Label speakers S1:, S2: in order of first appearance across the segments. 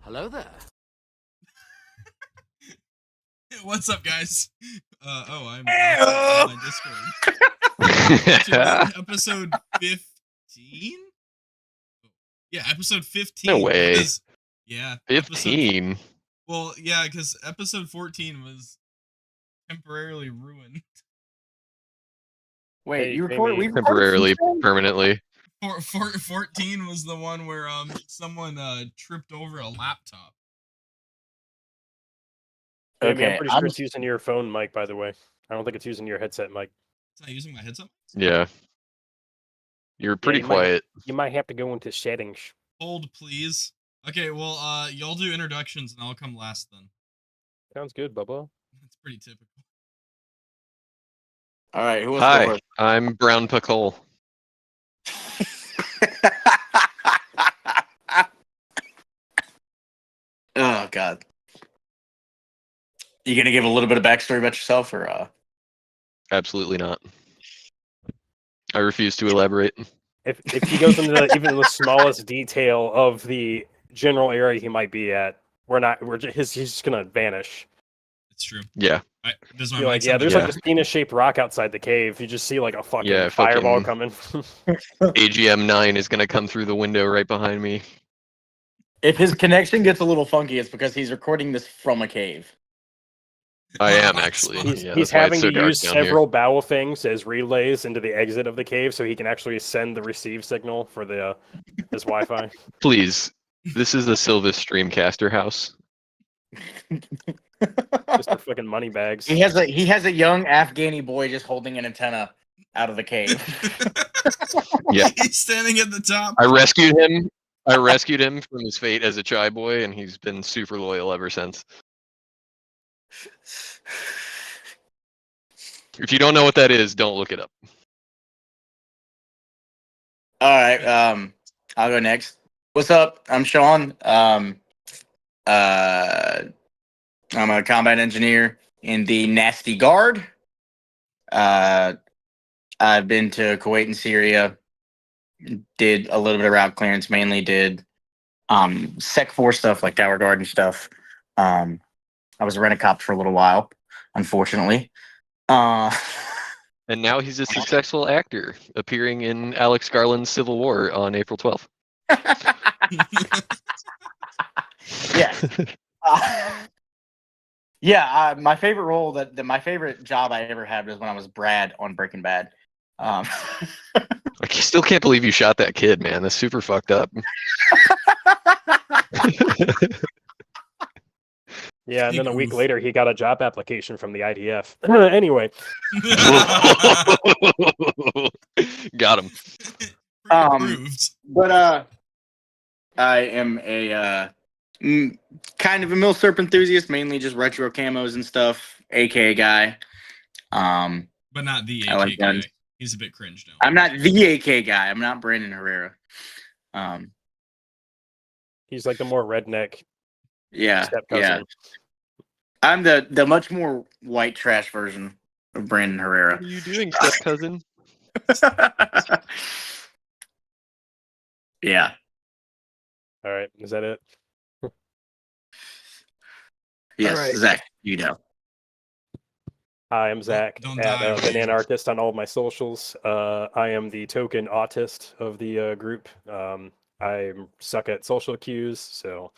S1: Hello there.
S2: What's up, guys? I'm on my Discord. Episode 15? Yeah, episode 15.
S3: No way.
S2: Because,
S3: 15.
S2: Well, yeah, because episode 14 was temporarily ruined.
S1: Wait,
S4: Hey,
S1: we
S3: Temporarily,
S1: recorded
S3: permanently.
S2: 14 was the one where someone tripped over a laptop.
S4: Jamie,
S1: Okay,
S4: I'm pretty sure it's using your phone mic, by the way. I don't think it's using your headset mic.
S2: It's not using my headset?
S3: Yeah. You're pretty
S4: you
S3: quiet.
S4: You might have to go into settings.
S2: Hold, please. Okay, well, y'all do introductions and I'll come last then.
S4: Sounds good, Bubba.
S2: That's pretty typical.
S1: All right, who wants to go
S3: Hi,
S1: first?
S3: I'm Brown Puckle.
S1: Oh God. You gonna give a little bit of backstory about yourself, or
S3: Absolutely not. I refuse to elaborate.
S4: If he goes into even the smallest detail of the general area he might be at, he's just gonna vanish.
S2: It's true.
S3: Yeah.
S2: Does my
S4: You're
S2: mic
S4: like,
S2: sound
S4: there's
S2: better?
S4: like this penis-shaped rock outside the cave. You just see like a fucking
S3: Yeah,
S4: fireball
S3: fucking-
S4: coming.
S3: AGM 9 is gonna come through the window right behind me.
S1: if his connection gets a little funky, it's because he's recording this from a cave.
S3: I am
S2: Hot
S3: actually.
S2: spot.
S4: He's
S3: Yeah, that's why
S4: having
S3: it's so
S4: to
S3: dark
S4: use
S3: down here.
S4: several bow things as relays into the exit of the cave, so he can actually send the receive signal for the his Wi-Fi.
S3: Please, this is the Silvis Streamcaster house.
S4: Mr. fucking Moneybags.
S1: He has a young Afghani boy just holding an antenna out of the cave.
S3: Yeah.
S2: He's standing at the top.
S3: I rescued him. I rescued him from his fate as a chai boy, and he's been super loyal ever since. If you don't know what that is, don't look it up.
S1: All right, I'll go next. What's up? I'm Sean. I'm a combat engineer in the Nasty Guard. I've been to Kuwait and Syria. Did a little bit of route clearance. Mainly did Sec 4 stuff like Tower Guard and stuff. I was a rent-a-cop for a little while, unfortunately.
S3: And now he's a successful actor, appearing in Alex Garland's Civil War on April 12th.
S1: Yeah. My favorite role my favorite job I ever had was when I was Brad on Breaking Bad.
S3: I still can't believe you shot that kid, man. That's super fucked up.
S4: Yeah, and then a week
S2: Oof.
S4: later, he got a job application from the IDF. Anyway,
S3: Got him.
S2: Approved.
S1: But I am a kind of a milsurp enthusiast, mainly just retro camos and stuff. AK guy.
S2: But not the
S1: I
S2: AK
S1: like
S2: guy.
S1: guns.
S2: He's a bit cringe now.
S1: I'm not the AK guy. I'm not Brandon Herrera.
S4: he's like the more redneck
S1: Yeah,
S4: step
S1: yeah.
S4: cousin.
S1: I'm the much more white trash version of Brandon Herrera.
S3: What are you doing, step cousin?
S1: Yeah.
S4: All right, is that it?
S1: Yes,
S4: Alright.
S1: Zach, you know.
S4: Hi, I'm Zach,
S2: Don't
S4: at
S2: die, okay.
S4: Banana Artist on all of my socials. I am the token autist of the group. I suck at social cues, so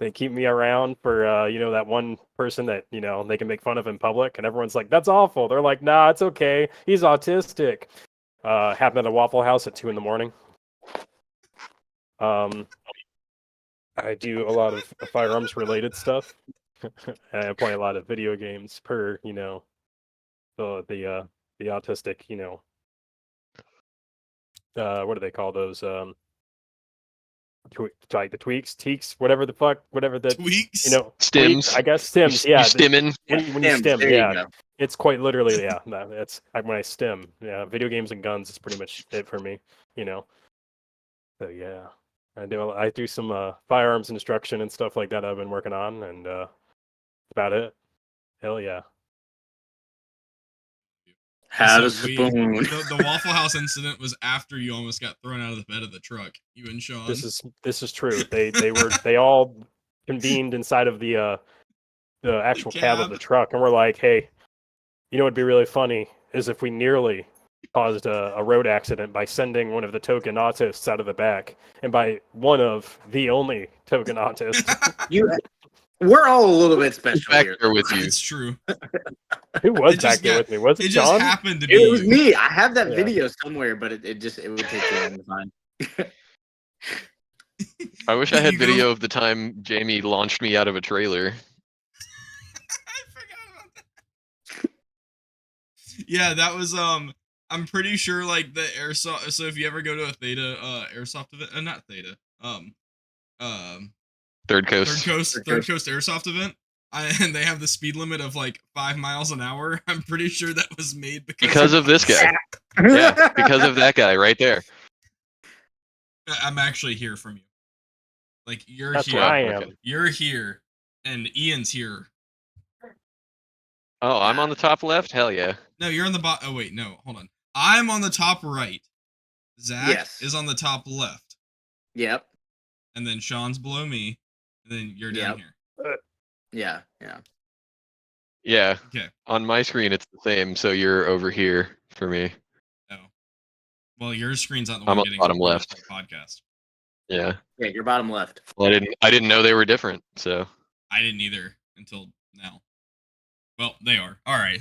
S4: they keep me around for that one person that they can make fun of in public, and everyone's like, "That's awful." They're like, "Nah, it's okay. He's autistic." Happened at a Waffle House at 2 a.m. I do a lot of firearms related stuff. I play a lot of video games per the autistic what do they call those like the teaks, whatever the
S2: Tweaks?
S3: Stims.
S4: I guess stims, yeah.
S3: You stimming?
S4: When you
S1: Stems,
S4: stim,
S1: there you
S4: yeah.
S1: go.
S4: It's quite literally, yeah. That's when I stim. Yeah, video games and guns is pretty much it for me, So yeah, I do some firearms instruction and stuff like that I've been working on, and about it. Hell yeah.
S1: Had a
S2: So
S1: spoon.
S2: the Waffle House incident was after you almost got thrown out of the bed of the truck. You and Sean.
S4: This is true. They all convened inside of the actual cab of the truck, and we're like, hey, you know what'd be really funny is if we nearly caused a road accident by sending one of the token autists out of the back, and by one of the only token autist.
S1: We're all a little bit special
S3: Back
S1: here.
S3: there with you.
S2: It's true.
S4: Who was
S2: It
S4: back
S2: just
S4: there
S2: got-
S4: with me? Was it
S2: It just
S4: John?
S2: happened to be
S1: It was
S2: you.
S1: me. I have that
S4: Yeah.
S1: video somewhere, but it would take too long to find.
S3: I wish I had
S2: You go-
S3: video of the time Jamie launched me out of a trailer.
S2: I forgot about that. Yeah, that was I'm pretty sure like the airsoft. So if you ever go to a Theta airsoft event, not Theta,
S3: Third Coast.
S2: Third Coast airsoft event, and they have the speed limit of like 5 miles an hour. I'm pretty sure that was made
S3: Because of this guy. Yeah, because of that guy right there.
S2: I'm actually here from you. Like you're
S4: That's
S2: here.
S4: where I am.
S3: Okay.
S2: You're here, and Ian's here.
S3: Oh, I'm on the top left? Hell yeah.
S2: No, you're on the bottom. Oh wait, no, hold on. I'm on the top right. Zach
S1: Yes.
S2: is on the top left,
S1: Yep.
S2: and then Sean's below me, and then you're down
S1: Yep.
S2: here.
S1: Yeah.
S3: Yeah.
S2: Okay.
S3: On my screen it's the same, so you're over here for me.
S2: Oh. Well, your screen's not the
S3: I'm
S2: one
S3: on
S2: getting
S3: bottom
S2: recorded
S3: left.
S2: for the podcast.
S3: Yeah.
S1: Yeah, you're bottom left.
S3: Well, I didn't know they were different, so
S2: I didn't either until now. Well, they are. All right.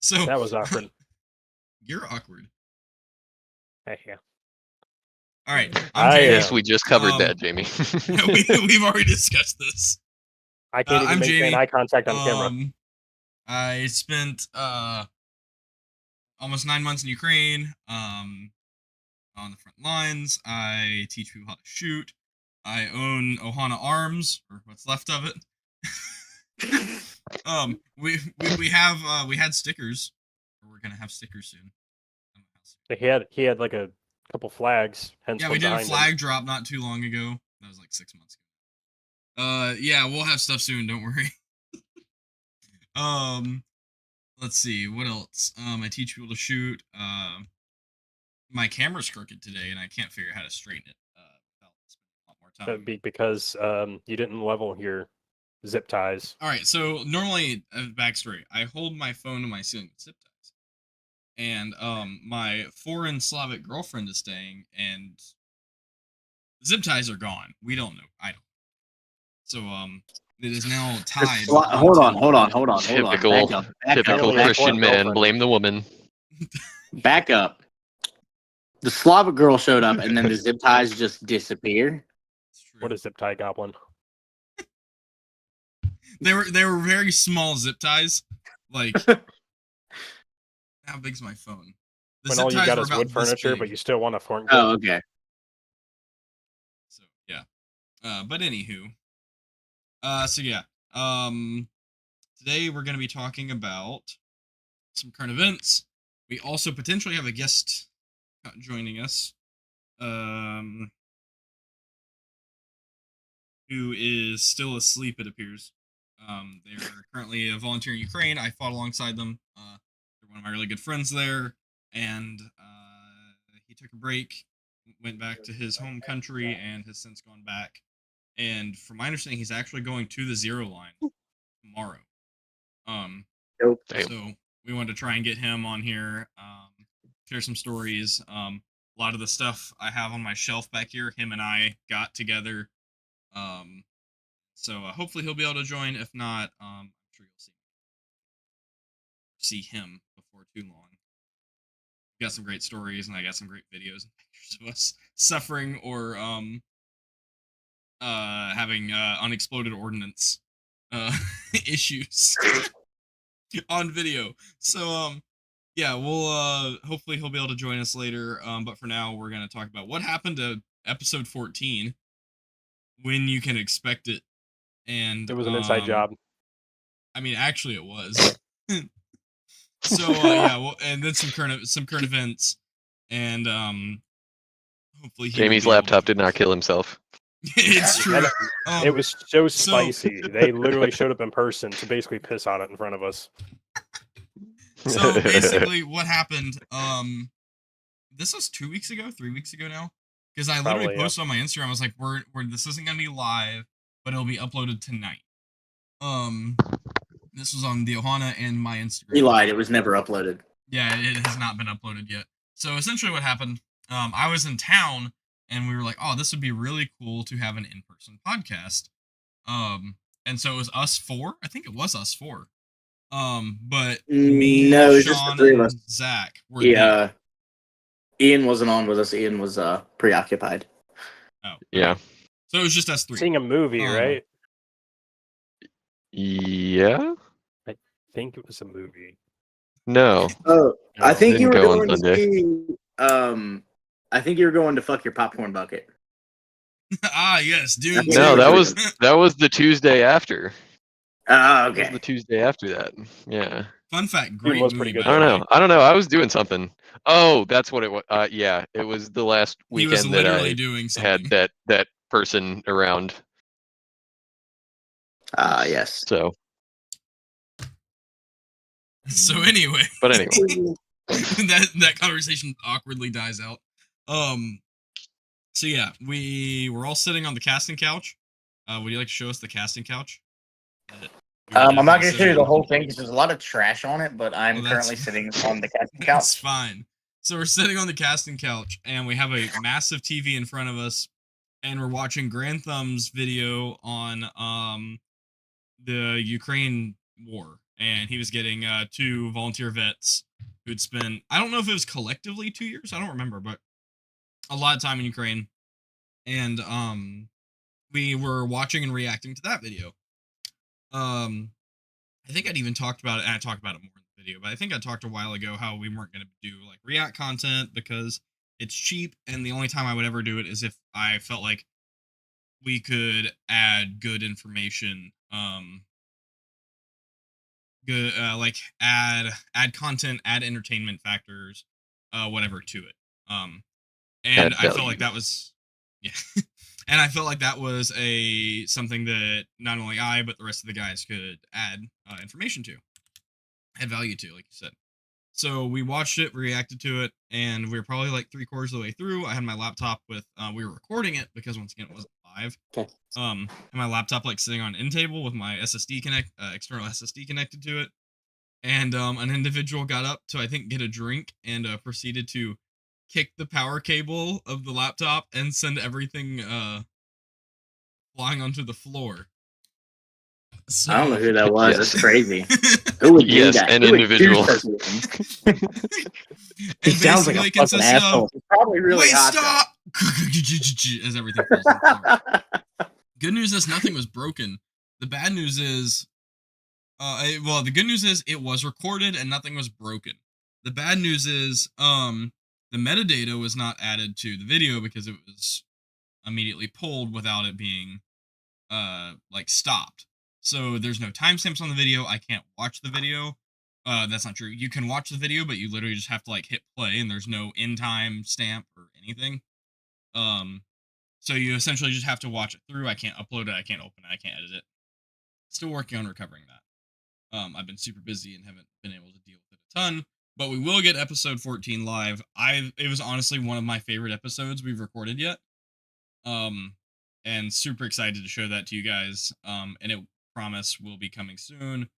S2: So
S4: That was awkward.
S2: you're awkward.
S4: Hey, yeah.
S2: All right.
S4: I,
S2: I'm Jamie.
S3: yes, we just covered
S2: Um,
S3: that, Jamie.
S2: We've already discussed this.
S4: I can't even
S2: I'm
S4: maintain
S2: Jamie.
S4: eye contact on camera.
S2: I spent almost 9 months in Ukraine. On the front lines. I teach people how to shoot. I own Ohana Arms, or what's left of it. We had stickers, or we're gonna have stickers soon.
S4: He had like a couple flags. Hence
S2: Yeah,
S4: one
S2: we did a
S4: behind him.
S2: flag drop not too long ago. That was like 6 months ago. Yeah, we'll have stuff soon. Don't worry. Let's see what else. I teach people to shoot. My camera's crooked today, and I can't figure out how to straighten it. I'll spend a lot more time.
S4: That'd be because you didn't level your zip ties.
S2: All right, so normally, backstory, I hold my phone to my ceiling with zip ties, and my foreign Slavic girlfriend is staying, and zip ties are gone. We don't know. I don't. So it is now tied.
S1: Hold on.
S3: Typical,
S1: Back
S3: typical
S4: Apparently,
S3: Christian
S4: one
S3: man.
S4: girlfriend.
S3: Blame the woman.
S1: Back up. The Slavic girl showed up, and then the zip ties just disappear.
S2: It's true.
S4: What is zip tie goblin?
S2: They were very small zip ties. Like how big's my phone? The
S4: When
S2: zip
S4: all you
S2: ties
S4: got
S2: were
S4: is
S2: about
S4: wood
S2: this
S4: furniture,
S2: big.
S4: but you still want a fork.
S1: Oh, okay.
S2: So yeah. But anywho. So yeah. Today we're gonna be talking about some current events. We also potentially have a guest joining us. Who is still asleep, it appears. They're currently a volunteer in Ukraine. I fought alongside them. They're one of my really good friends there, and he took a break, went back to his home country, and has since gone back. And from my understanding, he's actually going to the zero line tomorrow.
S1: Nope.
S2: So we wanted to try and get him on here, share some stories. A lot of the stuff I have on my shelf back here, him and I got together. So hopefully he'll be able to join. If not, I'm sure you'll see him before too long. We got some great stories, and I got some great videos and pictures of us suffering or having unexploded ordnance issues on video. So yeah, we'll hopefully he'll be able to join us later. But for now, we're gonna talk about what happened to episode 14, when you can expect it. And
S4: It was an inside job.
S2: I mean, actually, it was. So yeah, well, and then some current events, and hopefully
S3: Jamie's laptop did not kill himself.
S2: It's true.
S4: It was so spicy. They literally showed up in person to basically piss on it in front of us.
S2: So basically, what happened? This was 2 weeks ago, 3 weeks ago now, because I literally
S4: Probably, yeah.
S2: posted on my Instagram. I was like, "We're this isn't gonna be live, but it'll be uploaded tonight." This was on the Ohana and my Instagram.
S1: He lied. It was never uploaded.
S2: Yeah, it has not been uploaded yet. So essentially, what happened? I was in town, and we were like, "Oh, this would be really cool to have an in-person podcast." And so it was us four. I think it was us four. But me,
S1: No, it was just the
S2: Sean,
S1: three of us.
S2: and Zach were there.
S1: Yeah. Ian wasn't on with us. Ian was preoccupied.
S2: Oh,
S3: Yeah.
S2: so it was just us three.
S4: Seeing a movie, right?
S3: Yeah.
S4: I think it was a movie.
S3: No.
S1: Oh, I
S4: No.
S1: think you
S3: Didn't
S1: were
S3: go on
S1: going to
S3: Sunday.
S1: see. I think you were going to fuck your popcorn bucket.
S2: Ah, yes, Dune.
S3: No,
S2: 2.
S3: that was the Tuesday after.
S1: Oh,
S3: That was
S1: okay.
S3: the Tuesday after that. Yeah.
S2: Fun fact, great
S4: was
S2: movie.
S4: pretty good,
S2: by
S3: I
S2: the
S3: don't
S2: way.
S3: know. I don't know. I was doing something. Oh, that's what it was. Yeah, it was the last
S2: He was
S3: weekend that
S2: literally
S3: I
S2: doing something.
S3: had that person around.
S1: Yes.
S3: So,
S2: So anyway,
S3: but anyway,
S2: that conversation awkwardly dies out. So yeah, we were all sitting on the casting couch. Would you like to show us the casting couch?
S1: I'm not going to show you the whole thing because there's a lot of trash on it, but I'm
S2: Well, that's
S1: currently sitting on the casting
S2: That's
S1: couch.
S2: fine. So we're sitting on the casting couch, and we have a massive TV in front of us, and we're watching Grand Thumb's video on the Ukraine war, and he was getting 2 volunteer vets who'd spent, I don't know if it was collectively 2 years, I don't remember, but a lot of time in Ukraine, and we were watching and reacting to that video. I think I'd even talked about it, and I talked about it more in the video, but I think I talked a while ago how we weren't going to do like React content because it's cheap, and the only time I would ever do it is if I felt like we could add good information, good like add content, add entertainment factors, whatever to it. And
S3: Add
S2: I felt like
S3: value.
S2: that was, yeah. And I felt like that was something that not only I but the rest of the guys could add information to, add value to, like you said. So we watched it, reacted to it, and we were probably like 3/4 of the way through. I had my laptop with, we were recording it because once again it wasn't live.
S1: Okay.
S2: And my laptop like sitting on an end table with my external SSD connected to it, and an individual got up to I think get a drink and proceeded to kick the power cable of the laptop and send everything flying onto the floor. So,
S1: I don't know who that was.
S3: Yes.
S1: That's crazy. Who would do
S3: Yes,
S1: that?
S3: an
S1: Who would do
S3: individual.
S1: such a thing?
S2: It
S1: He sounds like a
S2: basically
S1: fucking
S2: consists of,
S1: asshole. He's probably really
S2: wait,
S1: hot.
S2: stop! As everything falls on the floor. Good news is nothing was broken. The bad news is, the good news is it was recorded and nothing was broken. The bad news is, the metadata was not added to the video because it was immediately pulled without it being, like stopped. So there's no timestamps on the video. I can't watch the video. That's not true. You can watch the video, but you literally just have to like hit play, and there's no end time stamp or anything. So you essentially just have to watch it through. I can't upload it. I can't open it. I can't edit it. Still working on recovering that. I've been super busy and haven't been able to deal with it a ton. But we will get episode 14 live. It was honestly one of my favorite episodes we've recorded yet. And super excited to show that to you guys. And it promise will be coming soon.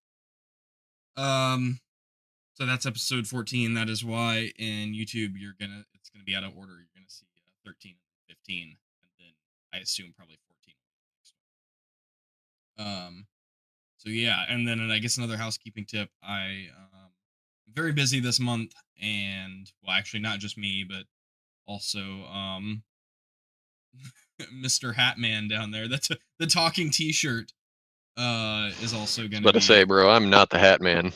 S2: So that's episode 14. That is why in YouTube it's gonna be out of order. You're gonna see 13 and 15, and then I assume probably 14. So yeah, and then I guess another housekeeping tip. I'm very busy this month, and well, actually not just me, but also Mr. Hatman down there. That's the talking T-shirt. Is also going to
S3: But
S2: be.
S3: to say, bro, I'm not the Hat Man.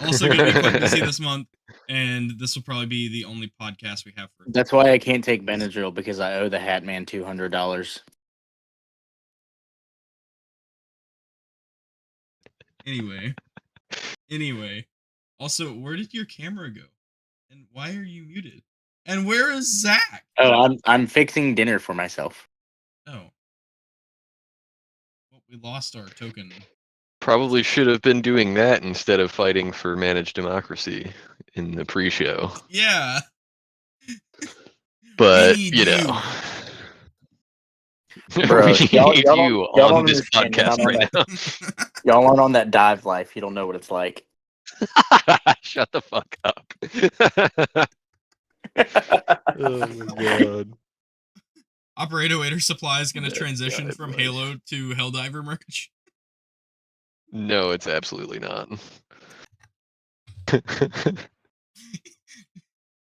S2: Also going to be quite busy this month, and this will probably be the only podcast we have for.
S1: That's why I can't take Benadryl because I owe the Hat Man $200.
S2: Anyway. Also, where did your camera go? And why are you muted? And where is Zach?
S1: Oh, I'm fixing dinner for myself.
S2: Oh. Well, we lost our token.
S3: Probably should have been doing that instead of fighting for managed democracy in the pre-show.
S2: Yeah.
S3: But,
S2: need
S3: you know.
S2: you.
S1: Bro,
S3: We
S1: y'all
S3: need
S1: don't,
S3: you
S1: y'all
S3: on
S1: don't
S3: this
S1: understand. You're not
S3: podcast
S1: on
S3: right
S1: that. Y'all aren't on that dive life. You don't know what it's like.
S3: now. Shut the fuck up.
S4: Oh my god.
S2: Operator Supply is going to
S3: Yeah,
S2: transition
S3: God,
S2: from
S3: boy.
S2: Halo to Helldiver merch.
S3: No, it's absolutely not.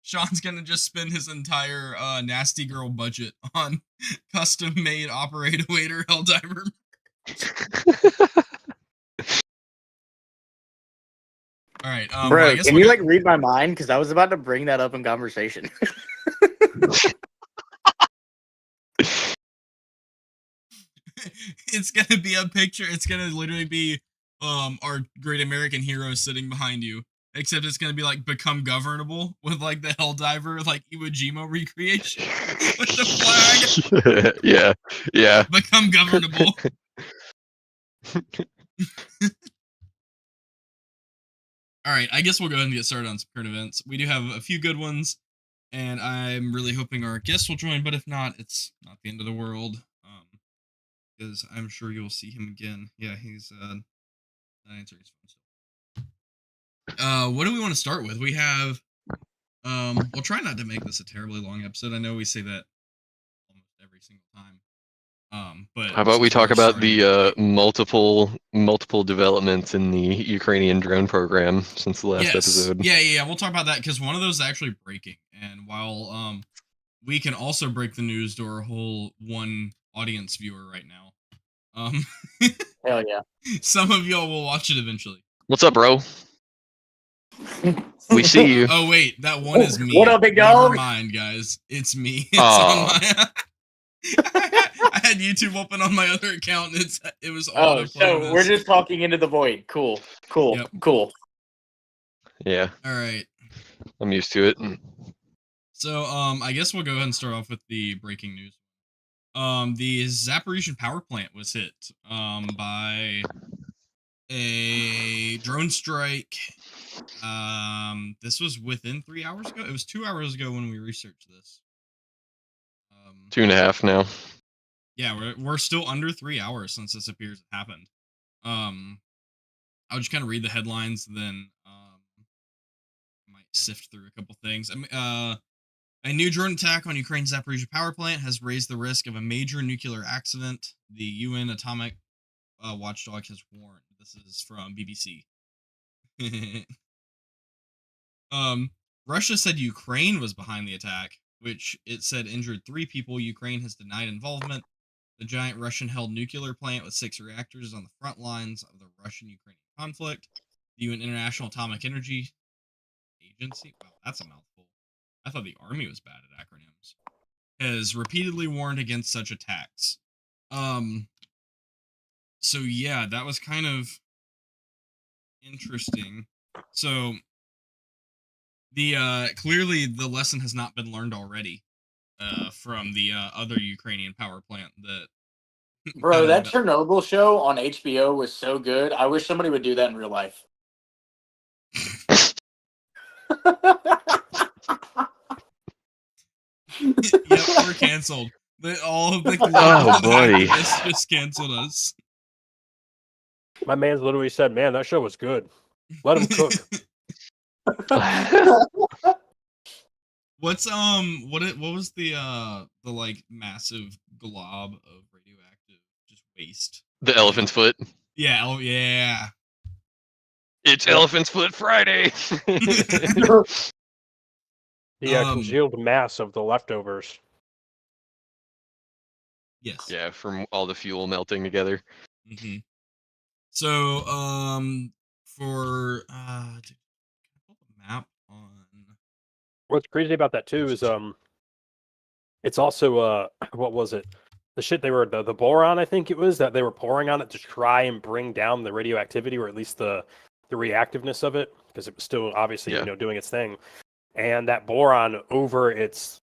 S2: Sean's going to just spend his entire Nasty Girl budget on custom-made Operator Helldiver. All right. Well,
S1: Bro,
S2: I guess
S1: can
S2: we'll
S1: you
S2: get...
S1: like read my mind? Because I was about to bring that up in conversation.
S2: It's going to be a picture. It's going to literally be our great American hero sitting behind you. Except it's going to be like Become Governable with like the Helldiver, like Iwo Jima recreation with the flag.
S3: Yeah.
S2: Become Governable. All right, I guess we'll go ahead and get started on some current events. We do have a few good ones, and I'm really hoping our guest will join. But if not, it's not the end of the world, because I'm sure you'll see him again. Yeah, he's not answering his phone still. What do we want to start with? We have, we'll try not to make this a terribly long episode. I know we say that almost every single time. But
S3: How about we
S2: since
S3: talk
S2: are
S3: about
S2: starting
S3: the
S2: early-
S3: multiple developments in the Ukrainian drone program since the last episode?
S2: Yeah, we'll talk about that because one of those is actually breaking. And while we can also break the news to our whole one audience viewer right now.
S1: Hell yeah.
S2: Some of y'all will watch it eventually.
S3: What's up, bro? We see you.
S2: Oh wait, that one is me.
S1: What up, big
S2: Never
S1: dog?
S2: mind, guys. It's me. It's
S3: Aw.
S2: on my. I had YouTube open on my other account. And it was all.
S1: Oh, so we're just talking into the void. Cool.
S2: Yep.
S1: Cool.
S3: Yeah,
S2: All right.
S3: I'm used to it.
S2: So I guess we'll go ahead and start off with the breaking news. The Zaporizhian power plant was hit by a drone strike. This was within 3 hours ago. It was 2 hours ago when we researched this.
S3: 2.5 now.
S2: Yeah, we're still under 3 hours since this appears to have happened. I'll just kind of read the headlines, then might sift through a couple things. A new drone attack on Ukraine's Zaporizhia power plant has raised the risk of a major nuclear accident. The UN atomic watchdog has warned. This is from BBC. Russia said Ukraine was behind the attack, which it said injured 3 people. Ukraine has denied involvement. The giant Russian-held nuclear plant with 6 reactors is on the front lines of the Russian-Ukrainian conflict. The UN International Atomic Energy Agency, wow, that's a mouthful. I thought the Army was bad at acronyms. Has repeatedly warned against such attacks. So yeah, that was kind of interesting. So the clearly the lesson has not been learned already from the other Ukrainian power plant that
S1: Bro, that Chernobyl show on HBO was so good. I wish somebody would do that in real life.
S2: Yep, we're canceled. All of the
S3: Oh, buddy.
S2: activists just canceled us.
S4: My man's literally said, "Man, that show was good. Let him cook."
S2: What's what was the like massive glob of radioactive just waste?
S3: The elephant's foot.
S2: Yeah, oh yeah.
S3: It's Elephant's Foot Friday.
S4: The congealed mass of the leftovers.
S2: Yes.
S3: Yeah, from all the fuel melting together.
S2: Mm-hmm. So for to pull the map on.
S4: What's crazy about that too is it's also what was it? The shit they were the boron, I think it was, that they were pouring on it to try and bring down the radioactivity, or at least the reactiveness of it, because it was still obviously doing its thing. And that boron, over its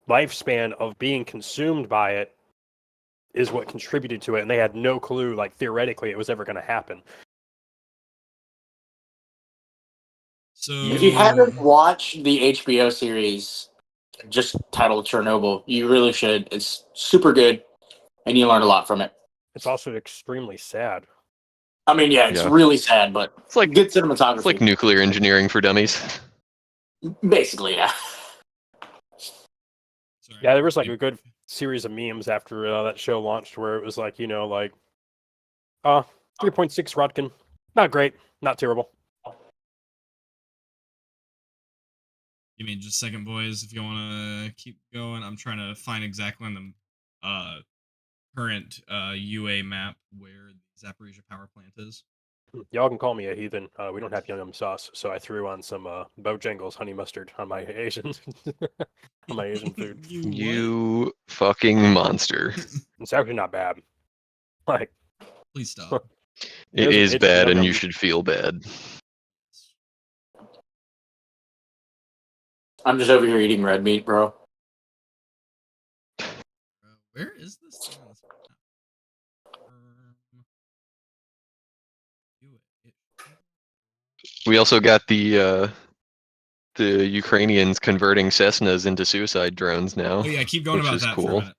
S4: lifespan of being consumed by it, is what contributed to it, and they had no clue, like, theoretically, it was ever going to happen.
S2: So
S1: If you haven't watched the HBO series just titled Chernobyl, you really should. It's super good, and you learn a lot from it.
S4: It's also extremely sad.
S1: I mean, yeah, it's
S3: Yeah.
S1: really sad, but
S3: It's like
S1: good cinematography.
S3: it's like nuclear engineering for dummies.
S1: Basically, yeah.
S2: sorry,
S4: Yeah, there was like a good series of memes after that show launched where it was like, 3.6 Rodkin. Not great, not terrible.
S2: Give me just a second, boys. If you want to keep going, I'm trying to find exactly on the current UA map where the Zaporizhia power plant is.
S4: Y'all can call me a heathen. We don't have Young sauce, so I threw on some Bojangles honey mustard on my Asian on my Asian food.
S3: You fucking monster.
S4: It's actually not bad. Like,
S2: Please stop.
S3: It is
S4: it's
S3: bad,
S4: yum
S3: and you
S4: yum.
S3: should feel bad.
S1: I'm just over here eating red meat, bro.
S2: Where is this thing on this map?
S3: We also got the Ukrainians converting Cessnas into suicide drones now.
S2: Oh yeah, keep going
S3: which
S2: about
S3: is
S2: that for a
S3: cool.
S2: minute.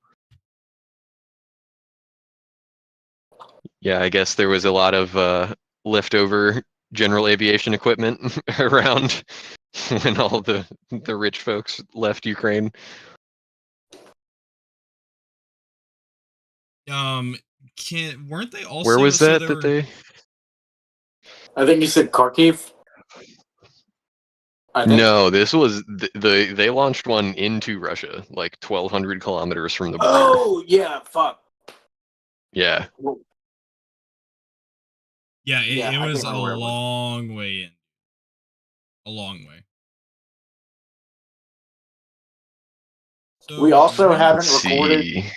S3: Yeah, I guess there was a lot of leftover general aviation equipment around when all the rich folks left Ukraine.
S2: Weren't they also?
S3: Where was
S2: so
S3: that
S2: there
S3: that
S2: were-
S3: they?
S1: I think you said Kharkiv. I think.
S3: No, this was they launched one into Russia, like 1,200 kilometers from the border.
S1: Oh yeah, fuck.
S3: Yeah,
S2: Yeah,
S1: Yeah,
S2: it
S1: I
S2: was
S1: can't
S2: a
S1: remember where it was.
S2: long way in. A long way. So
S1: We also
S2: when-
S1: haven't
S3: let's
S1: recorded
S3: see.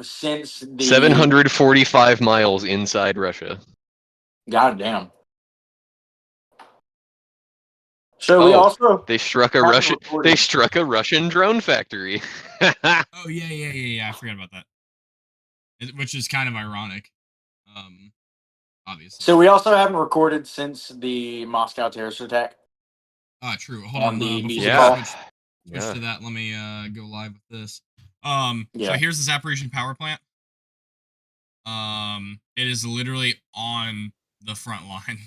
S1: since the
S3: 745 miles inside Russia.
S1: God damn. So we
S3: Oh,
S1: also
S3: They struck a
S1: haven't
S3: Russian.
S1: recorded-
S3: They struck a Russian drone factory.
S2: Oh yeah. I forgot about that. Which is kind of ironic. Obviously.
S1: So we also haven't recorded since the Moscow terrorist attack.
S2: True. Hold
S1: on
S2: on.
S1: the
S2: Before
S1: music
S2: we
S1: call.
S2: switch
S3: Yeah.
S2: to that, let me go live with this.
S1: Yeah.
S2: So here's the Zaporizhian power plant. It is literally on the front line.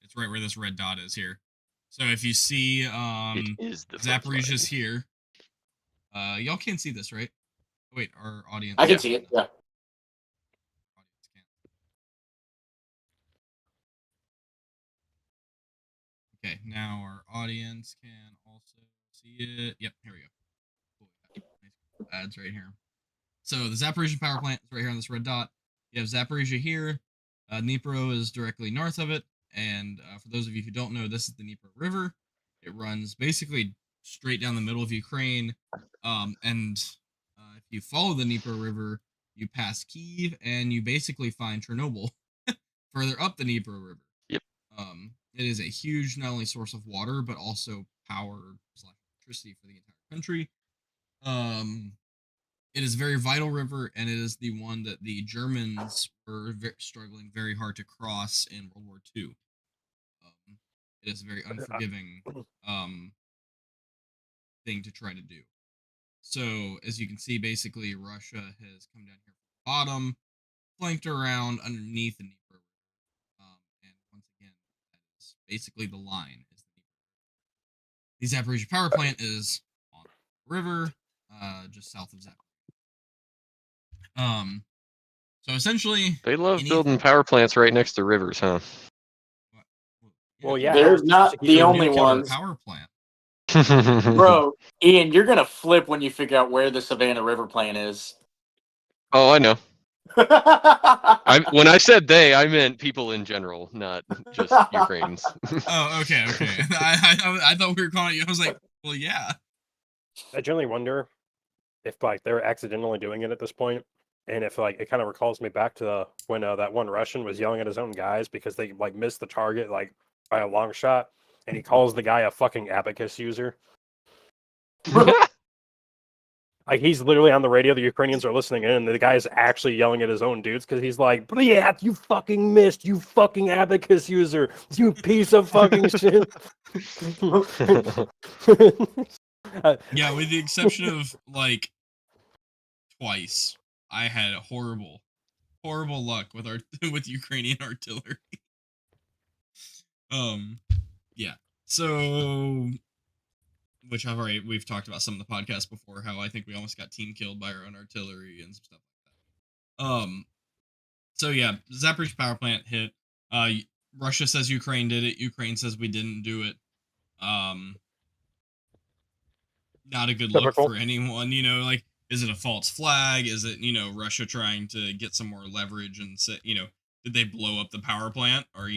S2: It's right where this red dot is here. So if you see
S3: It is the front
S2: Zaporizhia's
S3: line.
S2: here. Y'all can't see this, right? Wait, our audience.
S1: I can see it. Yeah.
S2: Audience can't. Okay, now our audience can also see it. Yep, here we go. Cool. Nice ads right here. So the Zaporizhia power plant is right here on this red dot. You have Zaporizhia here. Dnipro is directly north of it. And for those of you who don't know, this is the Dnipro River. It runs basically straight down the middle of Ukraine. And if you follow the Dnipro River, you pass Kyiv and you basically find Chernobyl further up the Dnipro River.
S3: Yep.
S2: It is a huge not only source of water but also power/electricity for the entire country. It is a very vital river, and it is the one that the Germans were struggling very hard to cross in World War II. It is a very unforgiving thing to try to do. So, as you can see, basically, Russia has come down here from the bottom, flanked around underneath the Dnieper. And once again, that is basically the line. The Zaporizhia power plant is on the river, just south of Zaporizhia. So essentially,
S3: They love building power plants right next to rivers, huh?
S4: Well, yeah.
S1: They're
S4: how else
S1: not
S4: to keep
S1: the
S4: your
S1: only
S4: nuclear-
S1: ones.
S2: Power plant.
S1: Bro, Ian, you're gonna flip when you figure out where the Savannah River plant is.
S3: Oh, I know. When I said they, I meant people in general, not just Ukrainians.
S2: Oh, okay. I thought we were calling you. I was like, well, yeah.
S4: I generally wonder if like they're accidentally doing it at this point, and if like it kind of recalls me back to when that one Russian was yelling at his own guys because they like missed the target like by a long shot, and he calls the guy a fucking abacus user. Like he's literally on the radio. The Ukrainians are listening in, and the guy is actually yelling at his own dudes because he's like, "Yeah, you fucking missed, you fucking abacus user, you piece of fucking shit."
S2: Yeah, with the exception of like twice, I had horrible luck with our with Ukrainian artillery. Yeah. So, which we've talked about some of the podcasts before, how I think we almost got team killed by our own artillery and some stuff like that. So yeah, Zaporizhzhia power plant hit. Russia says Ukraine did it. Ukraine says we didn't do it. Not a good look
S4: Typical.
S2: for anyone. You know, like, is it a false flag? Is it, Russia trying to get some more leverage and say, did they blow up the power plant or,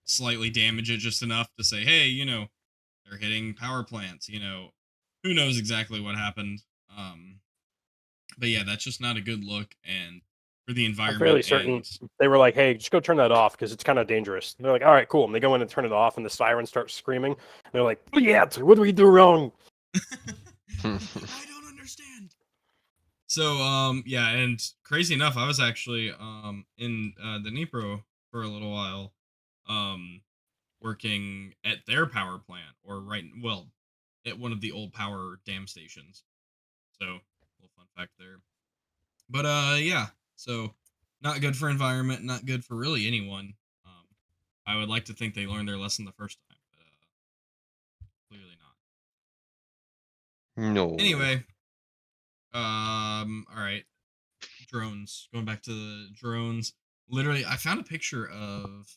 S2: slightly damage it just enough to say, hey, they're hitting power plants, who knows exactly what happened. But yeah, that's just not a good look. And for the
S4: I'm
S2: environment,
S4: fairly certain they were like, "Hey, just go turn that off because it's kind of dangerous." And they're like, "All right, cool." And they go in and turn it off, and the siren starts screaming. And they're like, "Yeah, what do we do wrong?"
S2: I don't understand. So, yeah, and crazy enough, I was actually in the Dnipro for a little while, working at their power plant, or at one of the old power dam stations. So, little fun fact there. But yeah, so not good for environment, not good for really anyone. I would like to think they learned their lesson the first time, but clearly not.
S3: No.
S2: Anyway, all right. Drones. Going back to the drones. Literally, I found a picture of.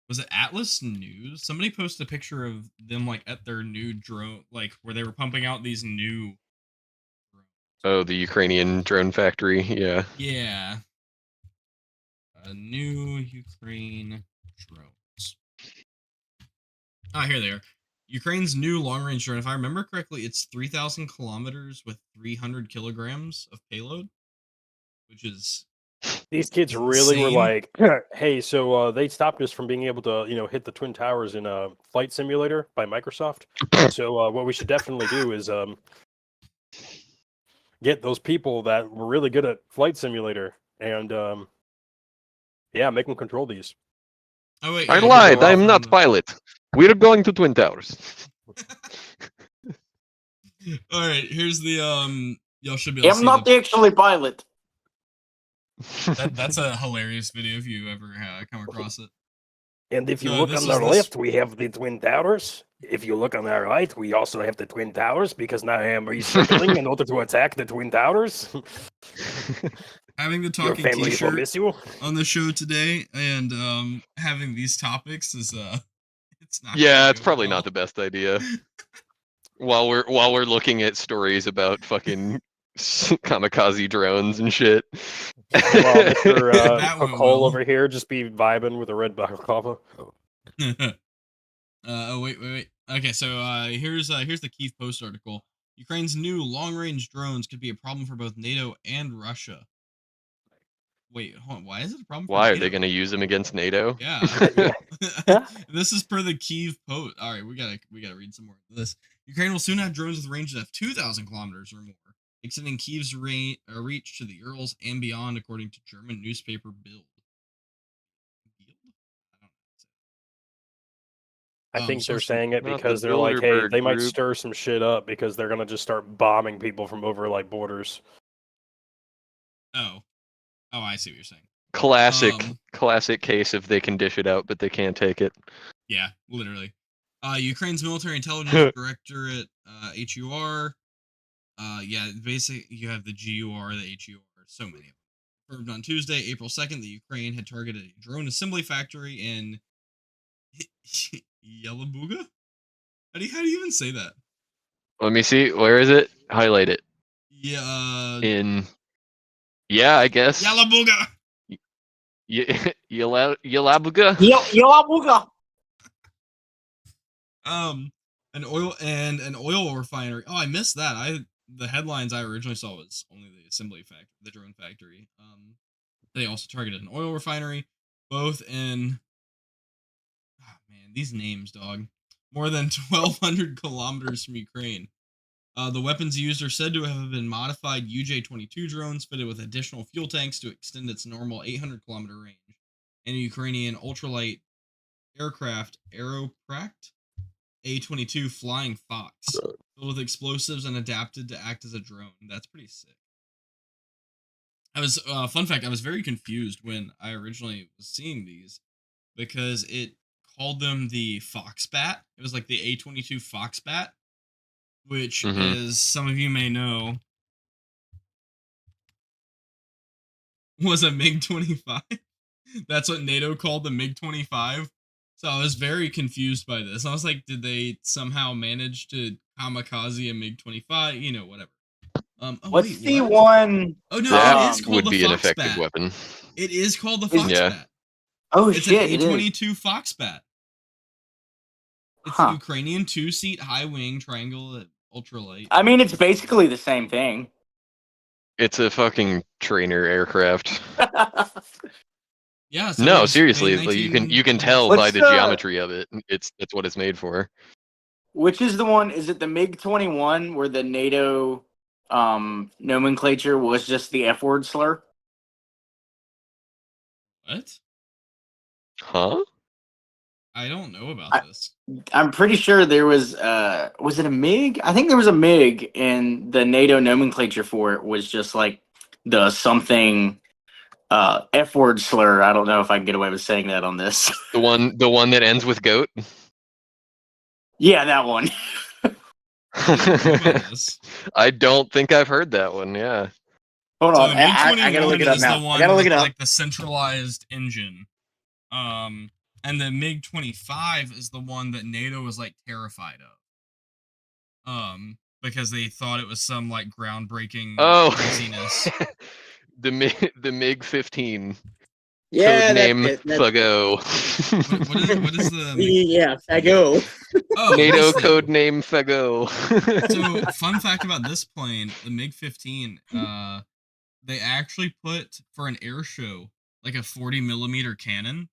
S2: Was it Atlas News? Somebody posted a picture of them like at their new drone, like where they were pumping out these new.
S3: Oh, the Ukrainian drone factory. Yeah.
S2: Yeah. New Ukraine drones. Ah, here they are. Ukraine's new long-range drone. If I remember correctly, it's 3,000 kilometers with 300 kilograms of payload, which is
S4: These kids really were
S2: insane.
S4: like, "Hey, so they stopped us from being able to, hit the Twin Towers in a Flight Simulator by Microsoft. So what we should definitely do is get those people that were really good at Flight Simulator and yeah, make them control these."
S2: Oh wait,
S3: I
S2: yeah,
S3: lied.
S4: well,
S3: I'm not pilot. We're going to Twin Towers.
S2: All right, here's the y'all should be able to
S1: I'm
S2: see
S1: not actually pilot.
S2: that's a hilarious video if you ever come across it.
S4: And if you
S2: No,
S4: look
S2: this
S4: on
S2: is
S4: the
S2: this-
S4: left, we have the Twin Towers. If you look on the right, we also have the Twin Towers because now I am recircling in order to attack the Twin Towers.
S2: Having the
S4: Your
S2: talking
S4: family will
S2: t-shirt
S4: miss you.
S2: on the show today and having these topics is it's not
S3: Yeah,
S2: gonna
S3: it's
S2: go
S3: probably
S2: well.
S3: not the best idea. While we're looking at stories about fucking kamikaze drones and shit.
S4: While Mr.
S2: That went
S4: Cole
S2: well.
S4: over here just be vibing with a red baklava.
S2: Oh wait. Okay, so here's the Kiev Post article. Ukraine's new long-range drones could be a problem for both NATO and Russia. Wait, hold on. Why is it a problem?
S3: Why
S2: for
S3: are
S2: NATO?
S3: they going to use them against NATO?
S2: Yeah. This is per the Kiev Post. All right, we gotta read some more of this. Ukraine will soon have drones with ranges of 2,000 kilometers or more, extending Kiev's reach to the Urals and beyond, according to German newspaper Bild.
S4: I think they're
S2: Source from-
S4: saying it
S3: Not the
S4: because they're like, hey,
S3: Bilderberg
S4: they might
S3: Group.
S4: stir some shit up because they're gonna just start bombing people from over like borders.
S2: Oh, I see what you're saying.
S3: Classic case if they can dish it out, but they can't take it.
S2: Yeah, literally. Ukraine's military intelligence directorate, HUR. Yeah, basically you have the GUR, the HUR, so many of them. Confirmed on Tuesday, April 2nd, that Ukraine had targeted a drone assembly factory in Yelabuga? How do you even say that?
S3: Let me see. Where is it? Highlight it.
S2: Yeah,
S3: Yeah, I guess.
S2: Yelabuga.
S3: Yelabuga?
S1: Yelabuga.
S2: An oil refinery. Oh, I missed that. The headlines I originally saw was only the assembly factory, the drone factory. They also targeted an oil refinery, both in. Oh man, these names, dog. More than 1,200 kilometers from Ukraine. The weapons used are said to have been modified UJ-22 drones fitted with additional fuel tanks to extend its normal 800-kilometer range, and a Ukrainian ultralight aircraft Aeroprak A-22 Flying Fox, filled with explosives and adapted to act as a drone. That's pretty sick. Fun fact, I was very confused when I originally was seeing these because it called them the Foxbat. It was like the A-22 Foxbat, which is, some of you may know, was a MiG-25. That's what NATO called the MiG-25. So I was very confused by this. I was like, did they somehow manage to kamikaze a MiG-25? You know, whatever.
S1: What's the one?
S2: Oh no,
S3: That
S2: it is called
S3: would
S2: the
S3: be an effective
S2: Foxbat.
S3: weapon.
S2: It is called the Foxbat.
S3: Yeah.
S1: Oh
S2: It's
S1: shit!
S2: an
S1: It is.
S2: A-22 Foxbat. It's a Ukrainian 2-seat high-wing triangle ultralight.
S1: I mean, it's basically the same thing.
S3: It's a fucking trainer aircraft.
S2: Yeah. So it
S3: No,
S2: was
S3: seriously,
S2: made
S3: like, you can
S2: 19
S3: tell
S1: What's
S3: by the
S1: the-
S3: geometry of it. That's what it's made for.
S1: Which is the one? Is it the MiG-21 where the NATO nomenclature was just the F word slur?
S2: What?
S3: Huh?
S2: I don't know about this.
S1: I'm pretty sure there was it a MiG? I think there was a MiG, and the NATO nomenclature for it was just like the something F word slur. I don't know if I can get away with saying that on this.
S3: The one that ends with goat.
S1: Yeah, that one.
S2: I don't know about this.
S3: I don't think I've heard that one. Yeah.
S1: Hold
S2: So
S1: on, I gotta look it up
S2: is
S1: now.
S2: the one
S1: I gotta look
S2: with,
S1: it up.
S2: like, the centralized engine. And the MiG-25 is the one that NATO was like terrified of. Because they thought it was some like groundbreaking craziness.
S3: the MiG-15.
S1: Yeah,
S3: Codename Fago.
S2: What is the
S1: Yeah, Fago.
S2: Oh,
S3: NATO
S2: this thing.
S3: codename Fago.
S2: So, fun fact about this plane, the MiG-15, they actually put, for an air show, like a 40mm cannon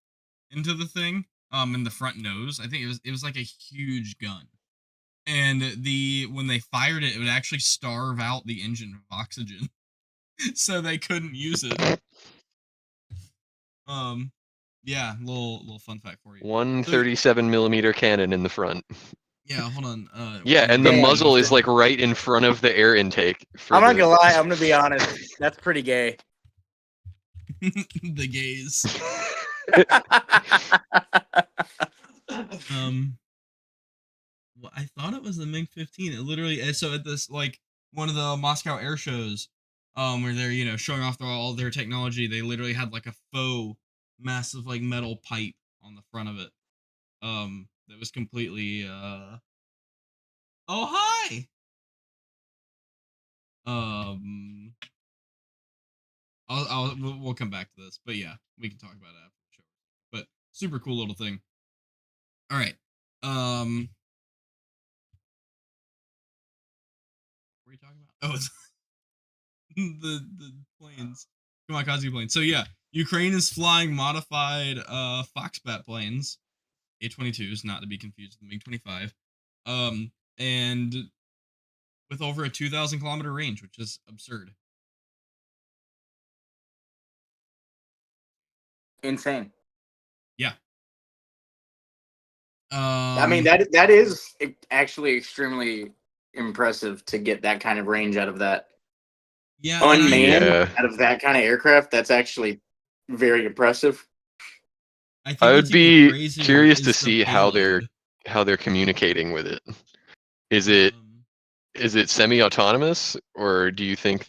S2: into the thing, in the front nose. I think it was like a huge gun. And when they fired it, it would actually starve out the engine of oxygen. So they couldn't use it. Yeah, little fun fact for you.
S3: 137mm cannon in the front.
S2: Yeah, hold on.
S3: Yeah, and the muzzle is like right in front of the air intake.
S1: I'm not gonna lie, I'm gonna be honest. That's pretty gay.
S2: The gays. Well, I thought it was the MiG-15. It literally, so at this, like, one of the Moscow air shows, where they're, showing off all their technology, they literally had like a faux massive like metal pipe on the front of it. That was completely oh hi. We'll come back to this, but yeah, we can talk about it after the show. But super cool little thing. All right. What were you talking about? Oh, it's the planes, kamikaze planes. So yeah, Ukraine is flying modified Foxbat planes, A-22s, not to be confused with the MiG-25, and with over a 2,000-kilometer range, which is absurd.
S1: Insane.
S2: Yeah.
S1: I mean, that is actually extremely impressive to get that kind of range out of that.
S2: Yeah,
S1: Unmanned out of that kind of aircraft. That's actually very impressive.
S3: I would be curious to see how they're communicating with it. Is it semi-autonomous, or do you think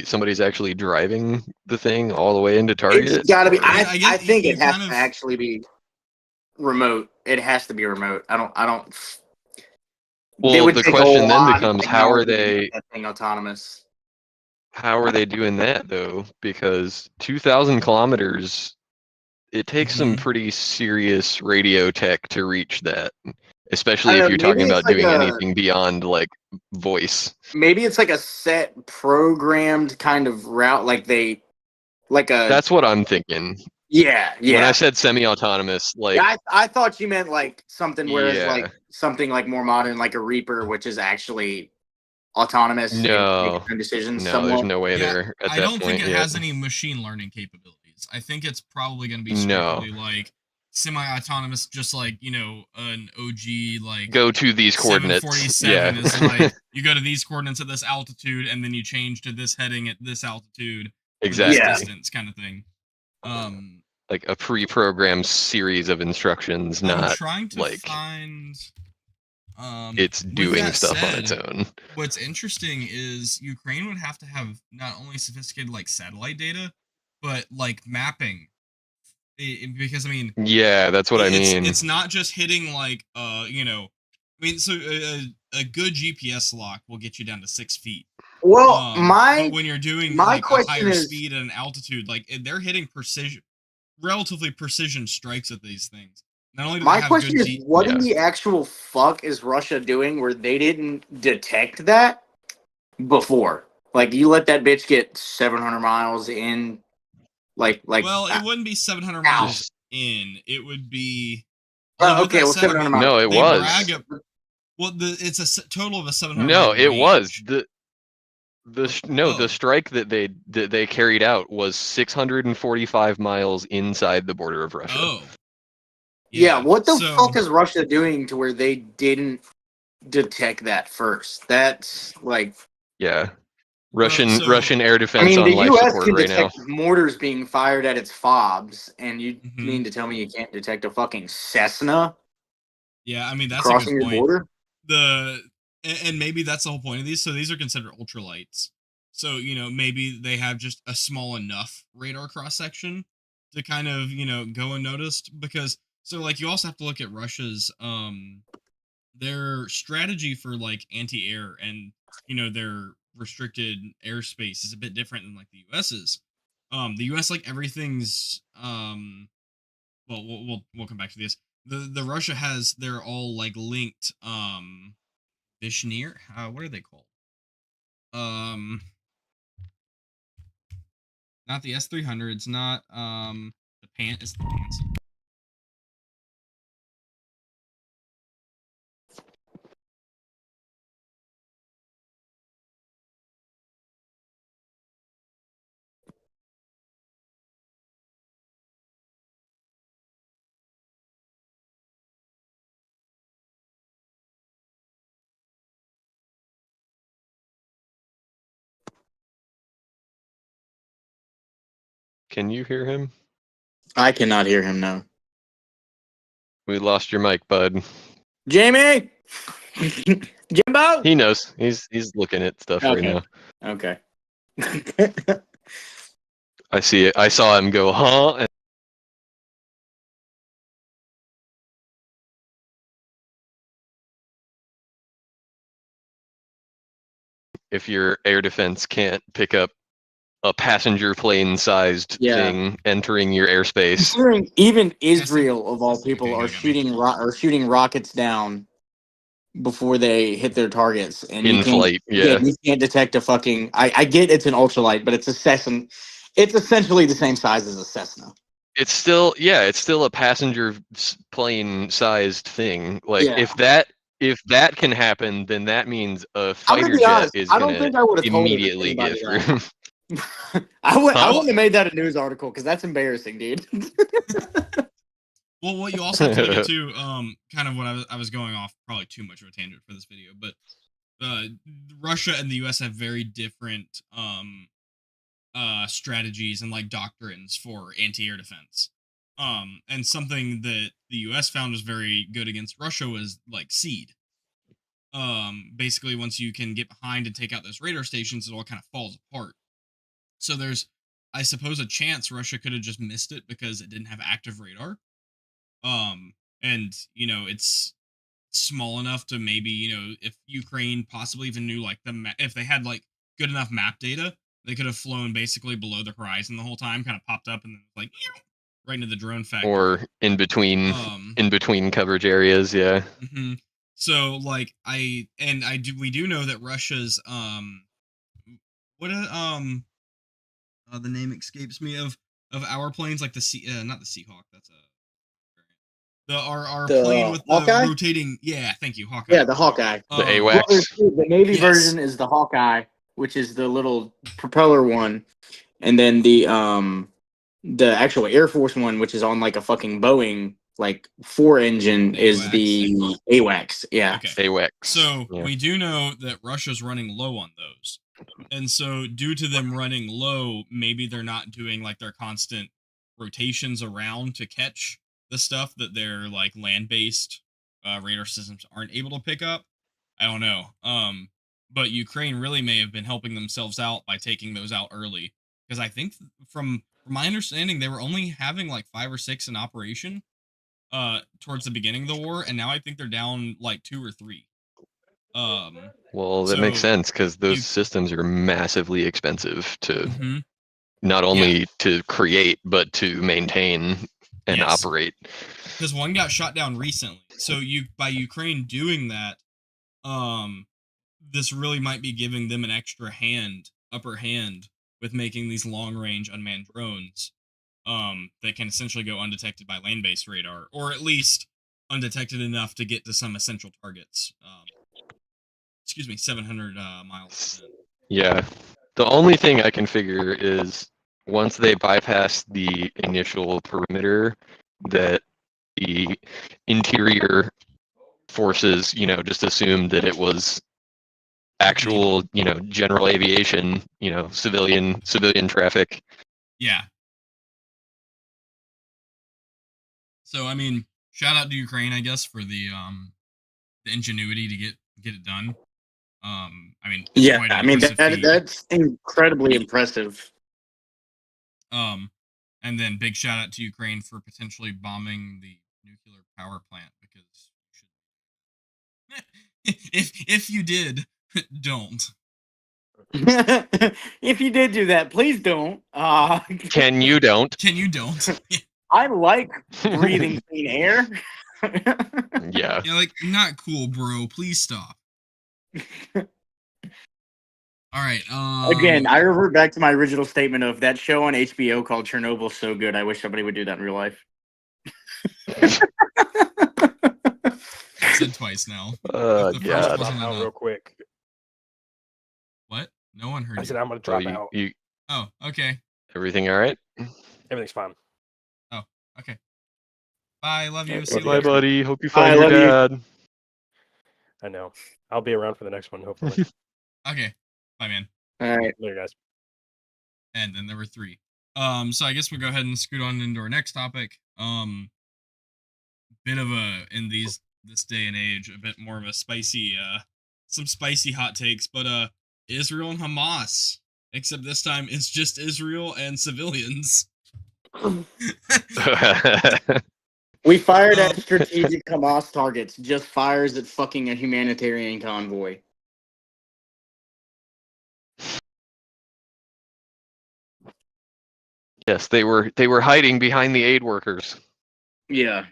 S3: somebody's actually driving the thing all the way into target?
S1: It's got to be. I think it has
S2: kind of
S1: to actually be remote. It has to be remote. I don't.
S3: Well, the question then becomes, how are they
S1: to make that thing autonomous?
S3: How are they doing that though? Because 2,000 kilometers, it takes some pretty serious radio tech to reach that. Especially if you're talking about doing anything beyond like voice.
S1: Maybe it's like a set programmed kind of route, That's
S3: what I'm thinking.
S1: Yeah.
S3: When I said semi-autonomous, like
S1: I thought you meant like something where it's like something like more modern, like a Reaper, which is actually autonomous and
S3: No,
S1: making their decisions
S3: no, there's
S1: somewhat.
S3: no way
S2: Yeah,
S3: there at
S2: I
S3: that
S2: don't think
S3: point
S2: it
S3: yet.
S2: has any machine learning capabilities. I think it's probably going to be
S3: No.
S2: strictly like semi-autonomous, just like an OG like
S3: Go to these coordinates.
S2: 747
S3: Yeah.
S2: is like you go to these coordinates at this altitude, and then you change to this heading at this altitude for
S3: Exactly.
S2: this
S1: Yeah.
S2: distance, kind of thing.
S3: Like a pre-programmed series of instructions,
S2: I'm
S3: not
S2: trying to
S3: like
S2: find.
S3: it's
S2: With
S3: doing
S2: that
S3: stuff on
S2: said,
S3: its own.
S2: what's interesting is Ukraine would have to have not only sophisticated like satellite data, but like mapping. Because I mean,
S3: Yeah, that's what I mean.
S2: It's not just hitting like I mean, so a good GPS lock will get you down to 6 feet.
S1: Well,
S2: But when you're doing
S1: my
S2: like a
S1: question
S2: higher
S1: is-
S2: speed and altitude, like they're hitting relatively precision strikes at these things. Not only do they
S1: my
S2: have
S1: question
S2: good
S1: is, what in the actual fuck is Russia doing where they didn't detect that before? Like, you let that bitch get 700 miles in, like.
S2: Well, it wouldn't be 700 miles in. It would be. With
S1: Okay,
S2: that
S1: well,
S2: said, I
S1: 700
S2: mean,
S1: miles.
S3: No, it
S2: they
S3: was.
S2: brag up. Well, it's a total of a 700
S3: No,
S2: mile
S3: it was
S2: range.
S3: the strike that they carried out was 645 miles inside the border of Russia.
S2: Oh.
S1: Yeah, what the fuck is Russia doing to where they didn't detect that first? That's like.
S3: Yeah. Russian air
S1: I
S3: defense
S1: mean,
S3: on
S1: the
S3: life
S1: U.S.
S3: support
S1: can
S3: right now.
S1: detect mortars being fired at its fobs, and you
S2: Mhm.
S1: mean to tell me you can't detect a fucking Cessna
S2: Yeah, I mean that's
S1: crossing
S2: a
S1: your
S2: good point.
S1: border?
S2: And maybe that's the whole point of these. So these are considered ultralights. So maybe they have just a small enough radar cross section to kind of go unnoticed. Because so like you also have to look at Russia's their strategy for like anti-air and their restricted airspace is a bit different than like the US's. The US, like everything's well we'll come back to this. The Russia has, they're all like linked Vishneer, what are they called? Not the S300s, not the it's the pants.
S3: Can you hear him?
S1: I cannot hear him now.
S3: We lost your mic, bud.
S1: Jamie, Jimbo.
S3: He knows. He's looking at stuff right now.
S1: Okay.
S3: I see it. I saw him go, huh? And if your air defense can't pick up a passenger plane sized thing entering your airspace.
S1: Considering even Israel, of all people, are shooting rockets down before they hit their targets, and
S3: in flight,
S1: you can't detect a fucking. I get it's an ultralight, but it's a Cessna. It's essentially the same size as a Cessna.
S3: It's still a passenger plane sized thing. Like if that can happen, then that means a fighter jet is going to immediately get through.
S1: I wouldn't have made that a news article because that's embarrassing, dude.
S2: Well, what you also have to look at too, kind of what I was going off probably too much of a tangent for this video, but Russia and the US have very different strategies and like doctrines for anti-air defense. And something that the US found was very good against Russia was like seed. Basically once you can get behind and take out those radar stations, it all kind of falls apart. So there's, I suppose, a chance Russia could have just missed it because it didn't have active radar. And it's small enough to maybe, if Ukraine possibly even knew like if they had like good enough map data, they could have flown basically below the horizon the whole time, kind of popped up and then like right into the drone factory.
S3: Or in between coverage areas, yeah.
S2: Mm-hmm. So like we do know that Russia's the name escapes me of our planes, like the not the Seahawk, that's a Our
S1: The
S2: plane with
S1: Hawkeye?
S2: the rotating. Yeah, thank you, Hawkeye.
S1: Yeah, the Hawkeye.
S3: The
S2: Um,
S1: Well,
S3: AWACS.
S1: there's two. The Navy
S2: Yes.
S1: version is the Hawkeye, which is the little propeller one, and then the actual Air Force one, which is on like a fucking Boeing like 4 engine,
S2: The
S1: is
S2: AWACS.
S1: the AWACS. Yeah.
S2: Okay.
S3: AWACS.
S2: So
S3: Yeah.
S2: we do know that Russia's running low on those. And so due to them running low, maybe they're not doing like their constant rotations around to catch the stuff that their like land-based radar systems aren't able to pick up. I don't know. But Ukraine really may have been helping themselves out by taking those out early, because I think from my understanding they were only having like 5 or 6 in operation towards the beginning of the war, and now I think they're down like 2 or 3.
S3: Well, that makes
S2: So
S3: sense because those
S2: you-
S3: systems are massively expensive to
S2: Mhm.
S3: not only to create but to maintain and
S2: Yes.
S3: operate.
S2: Because one got shot down recently. So by Ukraine doing that, this really might be giving them an upper hand with making these long range unmanned drones that can essentially go undetected by land based radar, or at least undetected enough to get to some essential targets. 700 miles.
S3: Yeah. The only thing I can figure is once they bypass the initial perimeter, that the interior forces, just assumed that it was actual, general aviation, civilian traffic.
S2: Yeah. So I mean, shout out to Ukraine, I guess, for the ingenuity to get it done. I mean, it's
S1: Yeah,
S2: quite an
S1: I mean
S2: impressive feat.
S1: that's incredibly impressive.
S2: And then big shout out to Ukraine for potentially bombing the nuclear power plant, because you should. if you did, don't.
S1: If you did do that, please don't.
S3: Can you don't?
S2: Can you don't?
S1: I like breathing clean air.
S3: Yeah.
S2: You're like, not cool, bro. Please stop. All right.
S1: Again, I revert back to my original statement of that show on HBO called Chernobyl so good. I wish somebody would do that in real life.
S2: Said twice now.
S3: God.
S4: Drop out real quick.
S2: What? No one heard
S4: I
S2: you.
S4: said I'm gonna drop out.
S2: Oh, okay.
S3: Everything all right?
S4: Everything's fine.
S2: Oh, okay. Bye. Love you.
S1: Okay,
S2: See you
S3: Bye,
S2: later.
S3: buddy. Hope you
S1: Bye,
S3: find your
S1: love you.
S3: dad.
S4: I know. I'll be around for the next one, hopefully.
S2: Okay. Bye, man.
S1: All right.
S4: Later, guys.
S2: And then there were 3. So I guess we'll go ahead and scoot on into our next topic. Bit of in this day and age, a bit more of a spicy, some spicy hot takes, but Israel and Hamas. Except this time it's just Israel and civilians.
S1: We fired at strategic Hamas targets, just fires at fucking a humanitarian convoy.
S3: Yes, they were hiding behind the aid workers.
S1: Yeah.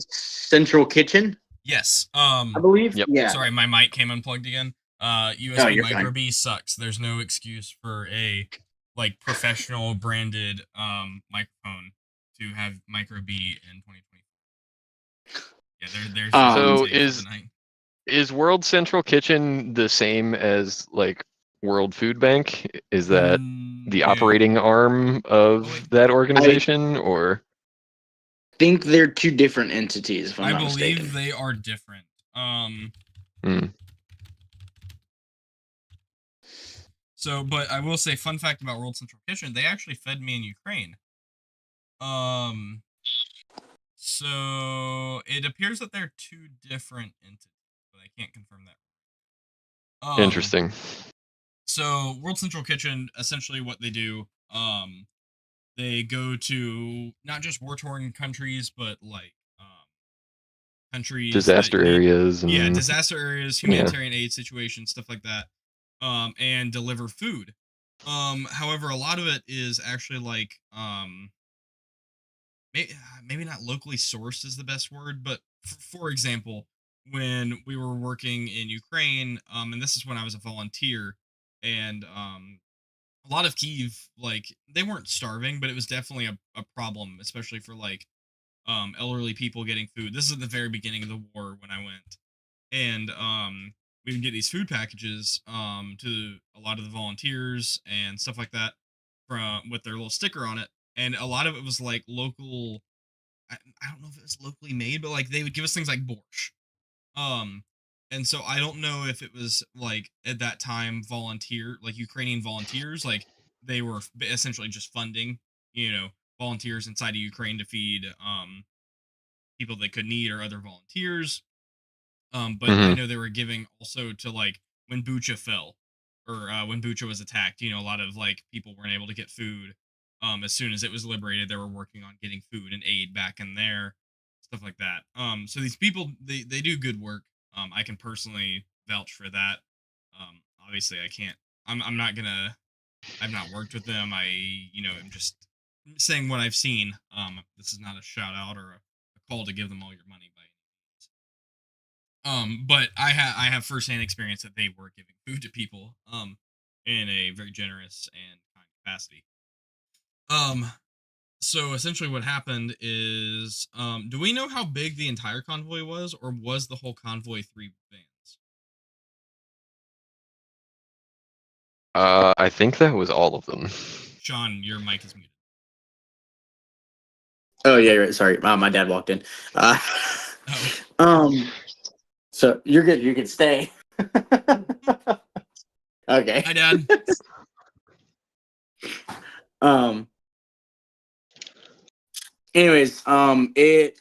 S1: Central Kitchen,
S2: Yes.
S1: I believe.
S3: Yep.
S1: Yeah.
S2: Sorry, my mic came unplugged again. USB
S1: Oh, you're
S2: Micro
S1: fine.
S2: B sucks. There's no excuse for a like professional branded microphone to have Micro B in 2020. Yeah, there's
S3: So
S2: take for the night.
S3: is World Central Kitchen the same as like World Food Bank? Is that the
S2: No.
S3: operating arm of that organization, or?
S1: Think they're two different entities, if I'm
S2: I
S1: not
S2: believe
S1: mistaken.
S2: they are different. So, but I will say, fun fact about World Central Kitchen, they actually fed me in Ukraine. So it appears that they're 2 different entities, but I can't confirm that.
S3: Interesting.
S2: So World Central Kitchen, essentially what they do, they go to not just war-torn countries, but like countries
S3: Disaster areas. And,
S2: yeah, disaster areas, humanitarian aid situations, stuff like that, and deliver food. However, a lot of it is actually like maybe not locally sourced is the best word, but for example, when we were working in Ukraine, and this is when I was a volunteer, and a lot of Kyiv, like, they weren't starving, but it was definitely a problem, especially for like elderly people getting food. This is at the very beginning of the war when I went, and we would get these food packages to a lot of the volunteers and stuff like that from with their little sticker on it, and a lot of it was like local. I don't know if it was locally made, but like they would give us things like borscht. Um, and so I don't know if it was like at that time like Ukrainian volunteers, like they were essentially just funding, you know, volunteers inside of Ukraine to feed people that could need or other volunteers. But I
S3: Mhm.
S2: know they were giving also to like when Bucha fell or when Bucha was attacked, you know, a lot of like people weren't able to get food. As soon as it was liberated, they were working on getting food and aid back in there, stuff like that. So these people, they do good work. I can personally vouch for that. Obviously I can't, I'm not gonna, I've not worked with them. I'm just saying what I've seen. This is not a shout out or a call to give them all your money by any means. But I have firsthand experience that they were giving food to people in a very generous and kind capacity. Um, so essentially what happened is do we know how big the entire convoy was, or was the whole convoy 3 vans?
S3: I think that was all of them.
S2: Sean, your mic is muted.
S1: Oh yeah, right. Sorry, my dad walked in.
S2: Oh.
S1: So you're good. You can stay. Okay.
S2: Hi, Dad.
S1: Um. Anyways, Ian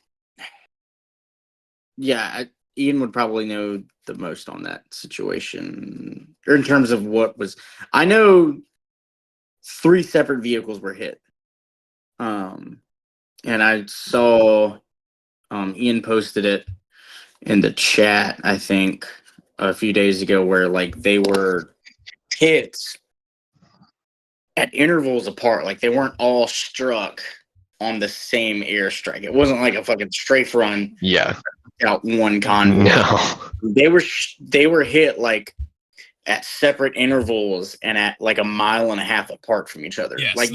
S1: would probably know the most on that situation, or in terms of what was. I know 3 separate vehicles were hit. And I saw Ian posted it in the chat, I think, a few days ago, where like they were hit at intervals apart, like they weren't all struck on the same airstrike. It wasn't like a fucking strafe run
S3: Yeah.
S1: out one convoy.
S3: No.
S1: They were hit like at separate intervals and at like a mile and a half apart from each other.
S2: Yes,
S1: Like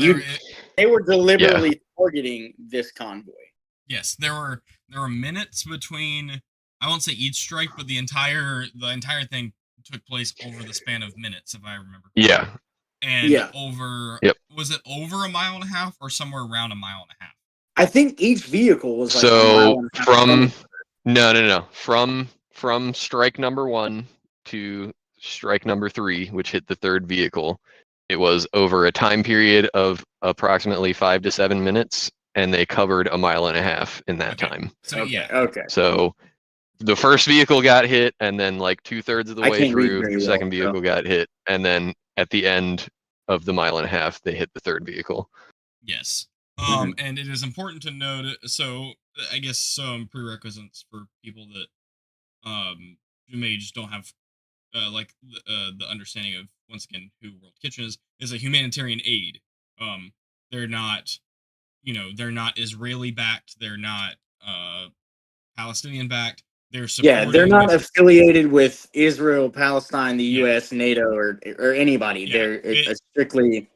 S1: they were deliberately targeting this convoy.
S2: Yes, there were minutes between, I won't say each strike, but the entire thing took place over the span of minutes, if I remember correctly.
S3: Yeah.
S2: And
S1: Yeah.
S2: was it over a mile and a half or somewhere around a mile and a half?
S1: I think each vehicle was like a
S3: So
S1: mile and a half
S3: from no. From strike number 1 to strike number 3, which hit the 3rd vehicle, it was over a time period of approximately 5 to 7 minutes, and they covered a mile and a half in that time.
S2: So
S1: Okay.
S3: So the first vehicle got hit, and then like 2/3 of the
S1: I
S3: way
S1: can't read
S3: through,
S1: very
S3: the second
S1: well,
S3: vehicle got hit, and then at the end of the mile and a half, they hit the 3rd vehicle.
S2: Yes. And it is important to note. So I guess some prerequisites for people that who may just don't have the understanding of, once again, who World Kitchen is a humanitarian aid. They're not, they're not Israeli backed. They're not Palestinian backed. They're supporting.
S1: Yeah, they're not affiliated with Israel, Palestine, the U.S., NATO, or anybody.
S2: Yeah,
S1: They're strictly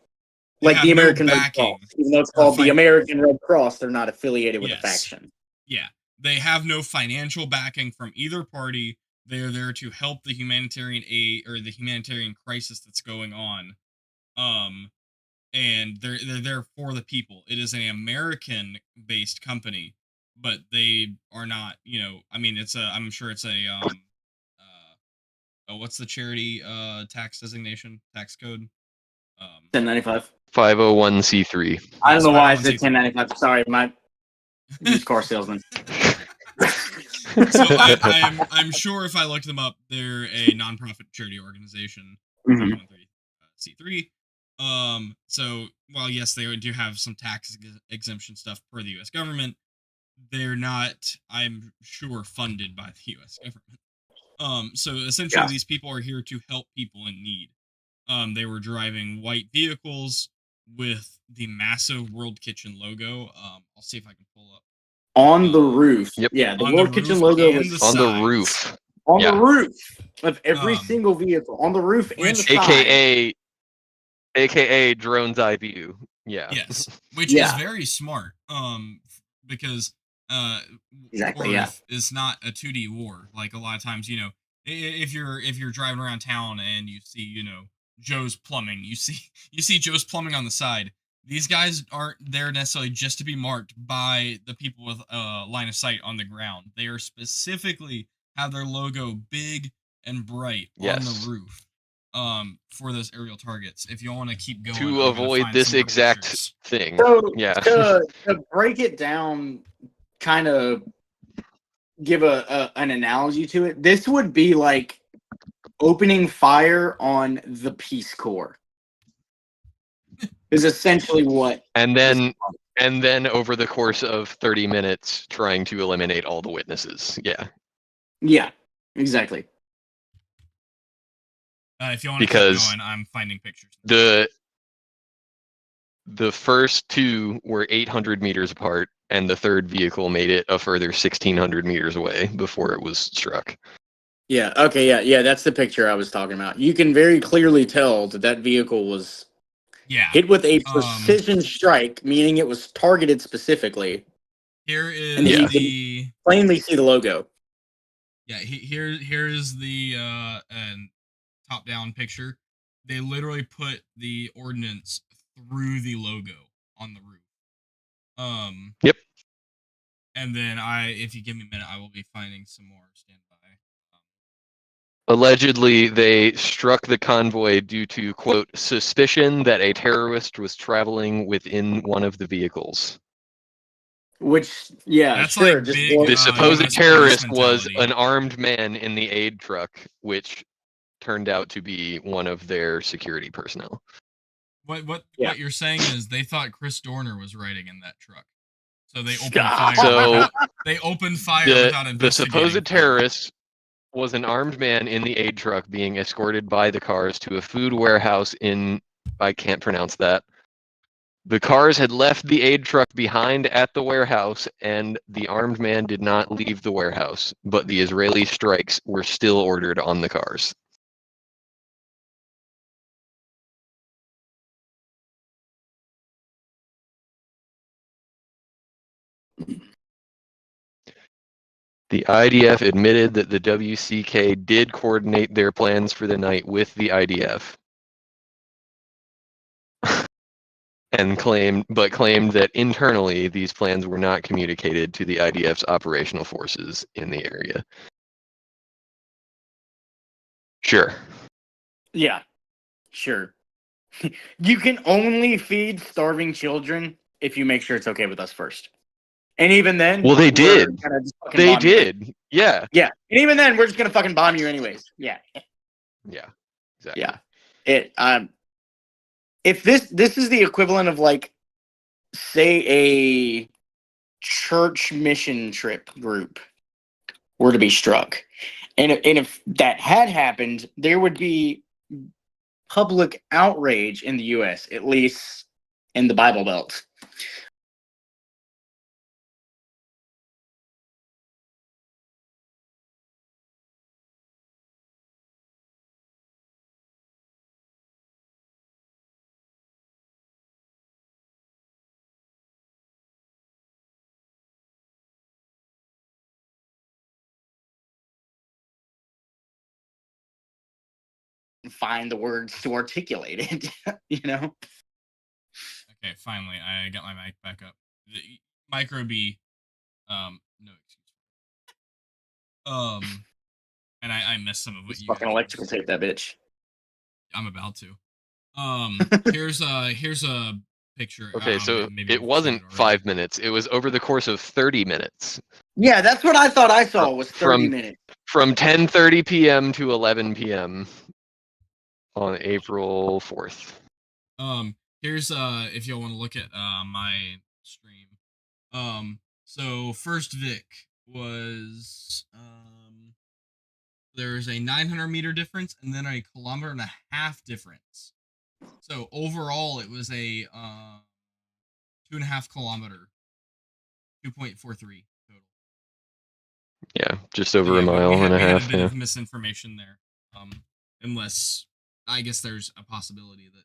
S1: like the American Red Cross. Even though it's called the American Red Cross, they're not affiliated with a faction.
S2: Yeah, they have no financial backing from either party. They are there to help the humanitarian aid or the humanitarian crisis that's going on. And they're there for the people. It is an American-based company, but they are not. I mean, I'm sure it's a what's the charity tax designation, tax code?
S1: 1095.
S3: 501c3.
S1: I don't know why I said 1095. Sorry, my used car salesman.
S2: So I'm sure if I looked them up, they're a nonprofit charity organization, 501c3. So while yes, they do have some tax exemption stuff per the U.S. government, they're not, I'm sure, funded by the U.S. government. So essentially, these people are here to help people in need. They were driving white vehicles with the massive World Kitchen logo. I'll see if I can pull up.
S1: On the roof.
S3: Yep.
S1: Yeah, the
S2: On the
S1: World Kitchen
S2: roof
S1: logo
S2: and
S1: was
S2: the
S3: On the
S2: sides.
S3: roof.
S1: on
S3: Yeah.
S1: the roof of every
S2: Um,
S1: single vehicle. On the roof and the
S2: which-
S1: side.
S3: AKA drone's eye view. Yeah.
S2: Yes, which
S1: Yeah.
S2: is very smart. Because
S1: Exactly,
S2: war
S1: yeah.
S2: is not a 2D war. Like a lot of times, if you're driving around town and you see, Joe's Plumbing, you see Joe's Plumbing on the side. These guys aren't there necessarily just to be marked by the people with line of sight on the ground. They are specifically have their logo big and bright on
S3: Yes.
S2: the roof. For those aerial targets. If you want to keep going,
S3: To
S2: I'm gonna
S3: avoid
S2: find
S3: this
S2: some more
S3: exact
S2: pictures.
S3: thing.
S1: So
S3: Yeah.
S1: to break it down, kind of give an analogy to it, this would be like opening fire on the Peace Corps. Is essentially what.
S3: And then over the course of 30 minutes trying to eliminate all the witnesses. Yeah.
S1: Yeah, exactly.
S2: If you want to keep
S3: Because
S2: going, I'm finding pictures.
S3: the first two were 800 meters apart, and the third vehicle made it a further 1,600 meters away before it was struck.
S1: Yeah. Okay. Yeah. That's the picture I was talking about. You can very clearly tell that vehicle was hit with a precision strike, meaning it was targeted specifically.
S2: Here is
S1: And you
S2: the
S1: can plainly see the logo.
S2: Yeah. Here is the top down picture. They literally put the ordnance through the logo on the roof.
S3: Yep.
S2: And then if you give me a minute, I will be finding some more. Stand by.
S3: Allegedly, they struck the convoy due to, quote, suspicion that a terrorist was traveling within one of the vehicles.
S1: Which, yeah,
S2: That's
S1: sure.
S2: like
S1: Just
S2: big,
S3: The
S2: US
S3: supposed
S2: police
S3: terrorist was
S2: mentality.
S3: an armed man in the aid truck, which turned out to be one of their security personnel.
S2: What
S1: Yeah.
S2: you're saying is they thought Chris Dorner was riding in that truck, so they opened
S1: Stop.
S2: fire.
S3: So
S2: They opened fire without
S3: the
S2: investigating.
S3: supposed terrorist was an armed man in the aid truck being escorted by the cars to a food warehouse in, I can't pronounce that. The cars had left the aid truck behind at the warehouse, and the armed man did not leave the warehouse, but the Israeli strikes were still ordered on the cars. The IDF admitted that the WCK did coordinate their plans for the night with the IDF. And claimed that internally these plans were not communicated to the IDF's operational forces in the area. Sure.
S1: Yeah, sure. You can only feed starving children if you make sure it's okay with us first. And even then,
S3: Well, they
S1: we're
S3: did.
S1: gonna just fucking
S3: They
S1: bomb you.
S3: did. Yeah.
S1: Yeah. And even then, we're just gonna fucking bomb you anyways. Yeah.
S3: Yeah. Exactly.
S1: Yeah. If this is the equivalent of like, say, a church mission trip group were to be struck, and if that had happened, there would be public outrage in the U.S., at least in the Bible Belt. Find the words to articulate it, you know?
S2: Okay, finally, I got my mic back up. The Micro B, no excuse. And I missed some of what
S1: Just
S2: you
S1: fucking
S2: guys were
S1: electrical tape that bitch.
S2: I'm about to. Here's a picture.
S3: Okay, so
S2: maybe
S3: it
S2: you've seen
S3: wasn't
S2: already.
S3: 5 minutes. It was over the course of 30 minutes.
S1: Yeah, that's what I thought I saw was 30 minutes.
S3: From 10:30 p.m. to 11 p.m. on April 4th.
S2: Here's if y'all want to look at my stream. So first Vic was there's a 900 meter difference and then a 1.5 kilometer difference. So overall, it was a 2.5 kilometer 2.43 total.
S3: Yeah, just over
S2: Yeah,
S3: a mile and a
S2: we had a
S3: half.
S2: bit
S3: Yeah.
S2: of misinformation there. Unless I guess there's a possibility that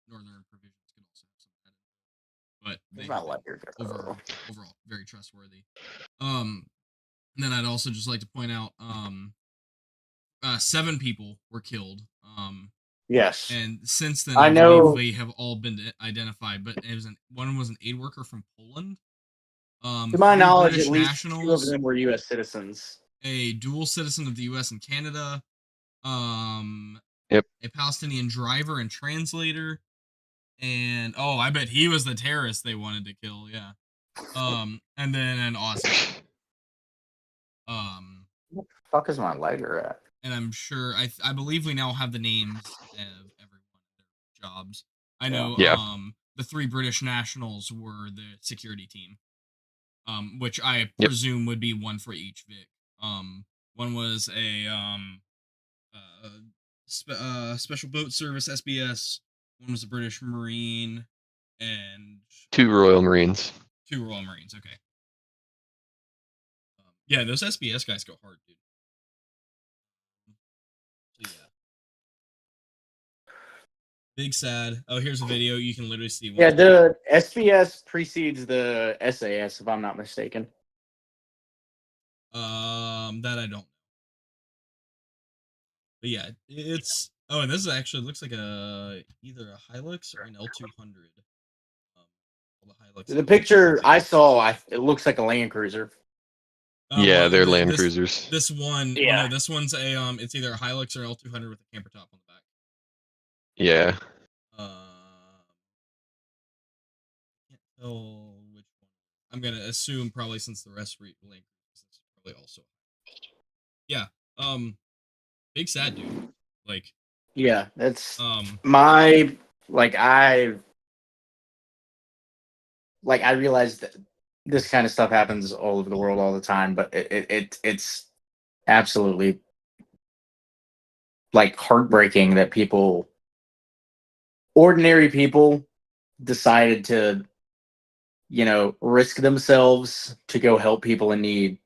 S2: northern provisions could also have some kind of, but they
S1: It's
S2: have
S1: not like
S2: been
S1: you're
S2: overall very trustworthy. And then I'd also just like to point out 7 people were killed.
S1: Yes.
S2: And since then,
S1: I
S2: I believe
S1: know.
S2: they have all been identified. But one was an aid worker from Poland.
S1: To my
S2: 3
S1: knowledge,
S2: British
S1: at least 2 of
S2: nationals,
S1: them were U.S. citizens.
S2: a dual citizen of the U.S. and Canada,
S3: Yep.
S2: a Palestinian driver and translator, and I bet he was the terrorist they wanted to kill. Yeah. And then an Aussie.
S1: What the fuck is my lighter at?
S2: And I'm sure I believe we now have the names of everyone their jobs. I know
S3: Yeah.
S2: the 3 British nationals were the security team. Which I
S3: Yep.
S2: presume would be one for each Vic. One was a special boat service SBS. One was a British Marine, and
S3: 2 Royal Marines.
S2: 2 Royal Marines. Okay. Yeah, those SBS guys go hard, dude. So yeah. Big sad. Oh, here's a video. You can literally see one.
S1: Yeah, the SBS precedes the SAS, if I'm not mistaken.
S2: That I don't know. But yeah, it's and this is actually looks like either a Hilux or an L200. The Hilux.
S1: The picture I saw, it looks like a Land Cruiser.
S3: Yeah, they're Land Cruisers.
S2: This one,
S1: Yeah.
S2: no, this one's a it's either a Hilux or L200 with a camper top on the back.
S3: Yeah.
S2: Can't tell which one. I'm gonna assume probably since the rest Land Cruisers, it's probably also. Yeah. Big sad dude. Like.
S1: Yeah, that's
S2: I
S1: realize that this kind of stuff happens all over the world all the time, but it's absolutely like heartbreaking that ordinary people decided to, risk themselves to go help people in need,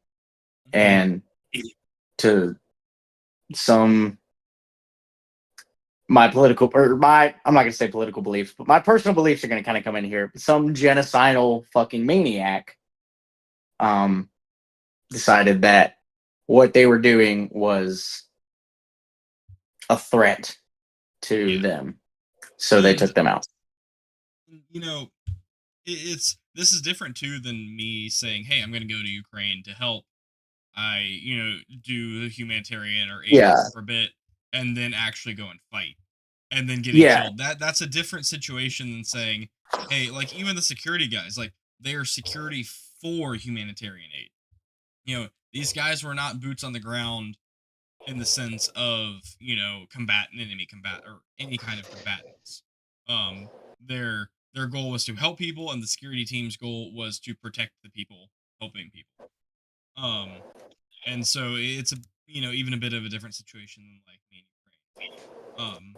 S1: and to I'm not going to say political beliefs, but my personal beliefs are going to kind of come in here. Some genocidal fucking maniac decided that what they were doing was a threat to them, so they took them out.
S2: This is different too than me saying, hey, I'm going to go to Ukraine to help. I do the humanitarian or aid for a bit and then actually go and fight and then getting killed. That's a different situation than saying, hey, like even the security guys, like they are security for humanitarian aid. These guys were not boots on the ground in the sense of enemy combat or any kind of combatants. Their goal was to help people, and the security team's goal was to protect the people helping people. And so it's even a bit of a different situation than like me in Ukraine.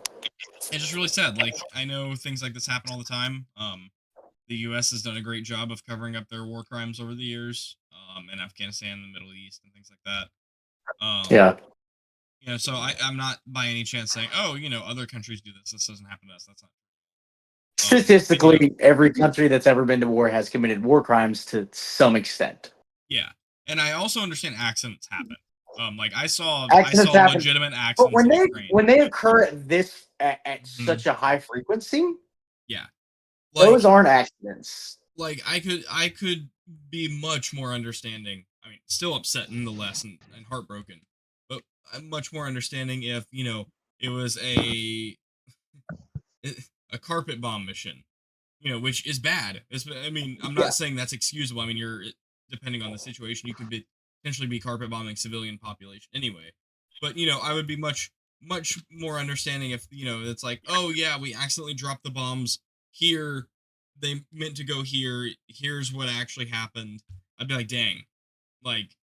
S2: It's just really sad. Like I know things like this happen all the time. The U.S. has done a great job of covering up their war crimes over the years, in Afghanistan, the Middle East, and things like that. So I'm not by any chance saying, other countries do this. This doesn't happen to us. That's not.
S1: Statistically, every country that's ever been to war has committed war crimes to some extent.
S2: Yeah, and I also understand accidents happen. Like I saw legitimate accidents.
S1: But when they occur at such a high frequency,
S2: yeah,
S1: those aren't accidents.
S2: Like I could be much more understanding. I mean, still upset nonetheless and heartbroken, but I'm much more understanding if it was a carpet bomb mission, which is bad. I'm not saying that's excusable. I mean, you're depending on the situation, you could potentially be carpet bombing civilian population anyway. But I would be much more understanding if it's like, oh yeah, we accidentally dropped the bombs here. They meant to go here. Here's what actually happened. I'd be like, dang, like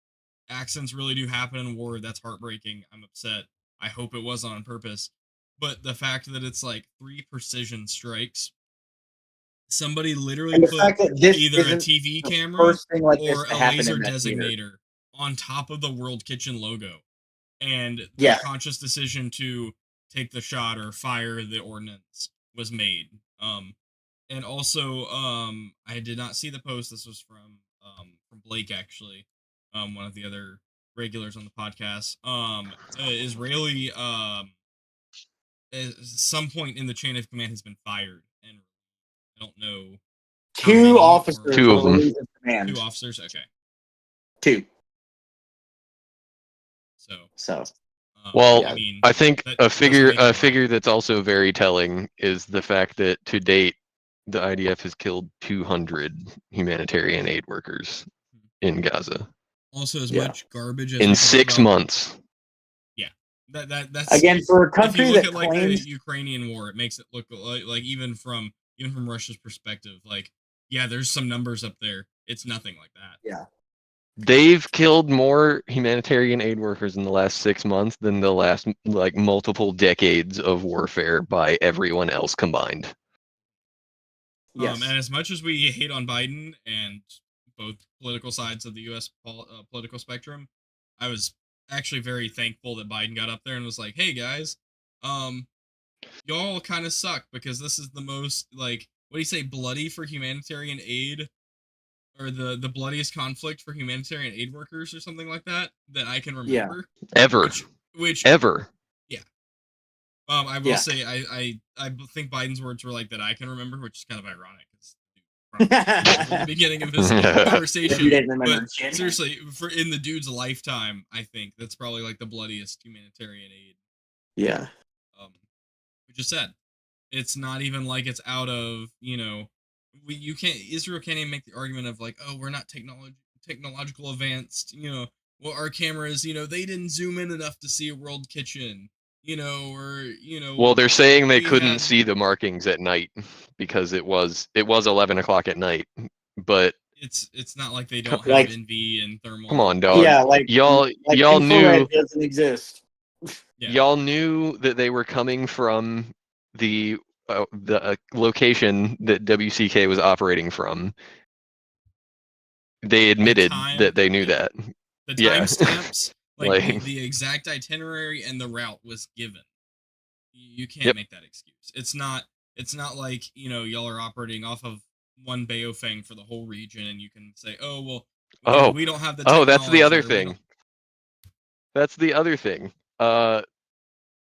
S2: accidents really do happen in war. That's heartbreaking. I'm upset. I hope it wasn't on purpose. But the fact that it's like 3 precision strikes somebody literally
S1: And the
S2: put
S1: fact that this
S2: either a
S1: isn't
S2: TV
S1: the
S2: camera
S1: first thing like this
S2: or
S1: to
S2: a
S1: happen
S2: laser
S1: in that theater.
S2: designator on top of the World Kitchen logo, and
S1: Yeah.
S2: the conscious decision to take the shot or fire the ordnance was made. And also, I did not see the post. This was from Blake, actually, one of the other regulars on the podcast. Israeli at some point in the chain of command has been fired, and I don't know how many,
S1: Two officers
S3: Two
S1: were
S3: of them.
S1: released in command.
S2: 2 officers. Okay,
S1: 2.
S2: so
S3: Well,
S2: I mean,
S3: I think
S2: that
S3: a
S2: doesn't
S3: figure
S2: make it right.
S3: figure that's also very telling is the fact that to date the IDF has killed 200 humanitarian aid workers in Gaza
S2: Also, as
S1: Yeah.
S2: much garbage as
S3: in
S2: we can talk
S3: 6
S2: about-
S3: months.
S2: That's
S1: Again, for a
S2: if you
S1: country
S2: look
S1: that
S2: at like the
S1: claims
S2: Ukrainian war, it makes it look like even from Russia's perspective, like yeah, there's some numbers up there. It's nothing like that.
S3: They've killed more humanitarian aid workers in the last 6 months than the last like multiple decades of warfare by everyone else combined.
S1: yes.
S2: And as much as we hate on Biden and both political sides of the U.S. Political spectrum, I was actually very thankful that Biden got up there and was like, "Hey guys, y'all kind of suck because this is the most like what do you say, bloody for humanitarian aid, or the bloodiest conflict for humanitarian aid workers, or something like that I can remember."
S3: Ever.
S2: Which
S3: Ever.
S2: I will
S1: Yeah.
S2: say I think Biden's words were like that I can remember, which is kind of ironic. From the beginning of this conversation.
S1: You didn't remember
S2: But
S1: shit.
S2: seriously, for in the dude's lifetime, I think that's probably like the bloodiest humanitarian aid.
S1: Yeah.
S2: Which is sad. It's not even like it's out of, Israel can't even make the argument of like, oh, we're not technological advanced, well, our cameras, they didn't zoom in enough to see a world kitchen,
S3: Well, they're saying they
S2: we
S3: couldn't
S2: had-
S3: see the markings at night because it was 11 o'clock at night. But
S2: it's not like they don't
S1: Like-
S2: have NV and thermal.
S3: come on, dog.
S1: Yeah, like
S3: y'all
S1: infrared
S3: knew
S1: doesn't exist.
S2: Yeah.
S3: y'all knew that they were coming from the location that WCK was operating from. They admitted that they knew that.
S2: The
S3: Yeah.
S2: timestamps,
S3: Like-
S2: the exact itinerary and the route was given. You can't
S3: Yep.
S2: make that excuse. It's not like, y'all are operating off of one Baofeng for the whole region and you can say, oh, well,
S3: Oh.
S2: we don't have the
S3: Oh, that's the
S2: technology,
S3: other
S2: or we
S3: thing.
S2: don't-
S3: That's the other thing.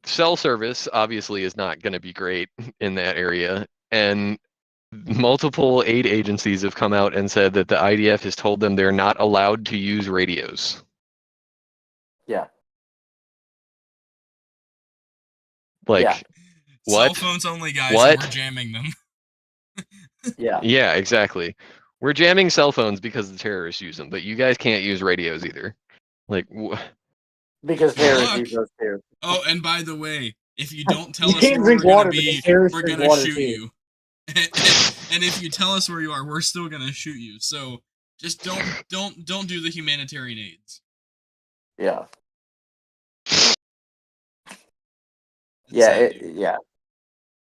S3: Cell service obviously is not going to be great in that area, and multiple aid agencies have come out and said that the IDF has told them they're not allowed to use radios.
S1: Yeah.
S3: Like,
S1: Yeah.
S3: what?
S2: Cell phones only, guys.
S3: What?
S2: And we're jamming them.
S1: Yeah.
S3: Yeah, exactly. We're jamming cell phones because the terrorists use them, but you guys can't use radios either. Like,
S1: Because terrorists
S2: Fuck.
S1: use those too.
S2: Oh, and by the way, if you don't tell
S1: You
S2: us
S1: can't
S2: where we're
S1: drink
S2: gonna
S1: water
S2: be,
S1: because terrorists
S2: we're
S1: drink
S2: gonna
S1: water
S2: shoot
S1: too.
S2: you. And if you tell us where you are, we're still gonna shoot you. So just don't do the humanitarian aids.
S1: Yeah.
S2: It's
S1: Yeah.
S2: sad, dude.
S1: Yeah.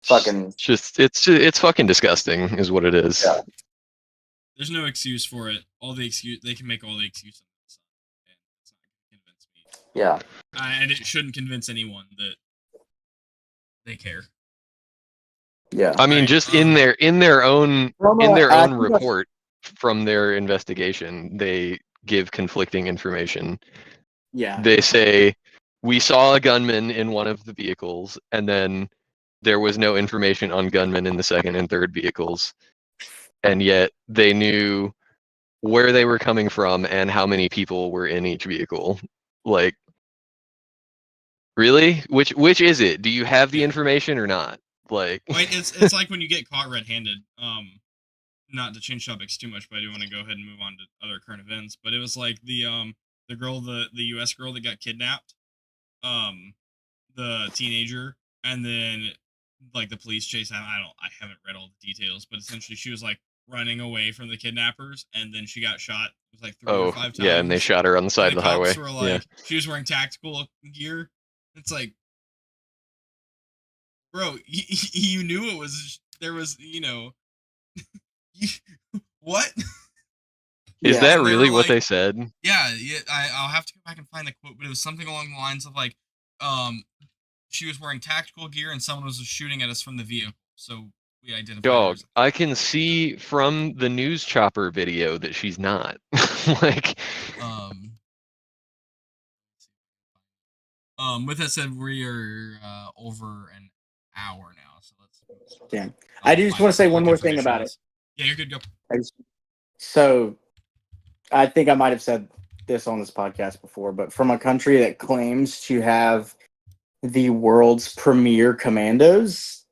S1: Fucking.
S3: it's fucking disgusting, is what it is.
S1: Yeah.
S2: There's no excuse for it. They can make all the excuses, and it's not gonna convince me.
S1: Yeah.
S2: And it shouldn't convince anyone that they care.
S1: Yeah.
S3: I mean,
S2: Right,
S3: just in their own
S1: I think
S3: report from their investigation, they give conflicting information.
S1: Yeah.
S3: They say we saw a gunman in one of the vehicles, and then there was no information on gunmen in the second and third vehicles, and yet they knew where they were coming from and how many people were in each vehicle. Like, really? Which is it? Do you have the
S2: Yeah.
S3: information or not? Like,
S2: Wait, it's like when you get caught red-handed. Not to change topics too much, but I do want to go ahead and move on to other current events. But it was like the girl, the U.S. girl that got kidnapped, the teenager, and then like the police chase. I haven't read all the details, but essentially she was like running away from the kidnappers, and then she got shot. It was like 3 or 5 times.
S3: yeah, and they shot her on the side
S2: And
S3: of the highway.
S2: cops were like, she was wearing tactical gear. It's like, bro, you knew it was there was What?
S3: Is
S1: Yeah.
S3: that
S2: And they
S3: really
S2: were
S3: what
S2: like-
S3: they said?
S2: Yeah, I'll have to go back and find the quote, but it was something along the lines of like, she was wearing tactical gear and someone was shooting at us from the vehicle. So we identified.
S3: Dog, I can see from the news chopper video that she's not. Like,
S2: with that said, we are over an hour now, so let's.
S1: Damn. I do just want to say one more thing about it.
S2: Yeah, you're good. Go.
S1: So, I think I might have said this on this podcast before, but from a country that claims to have the world's premier commandos,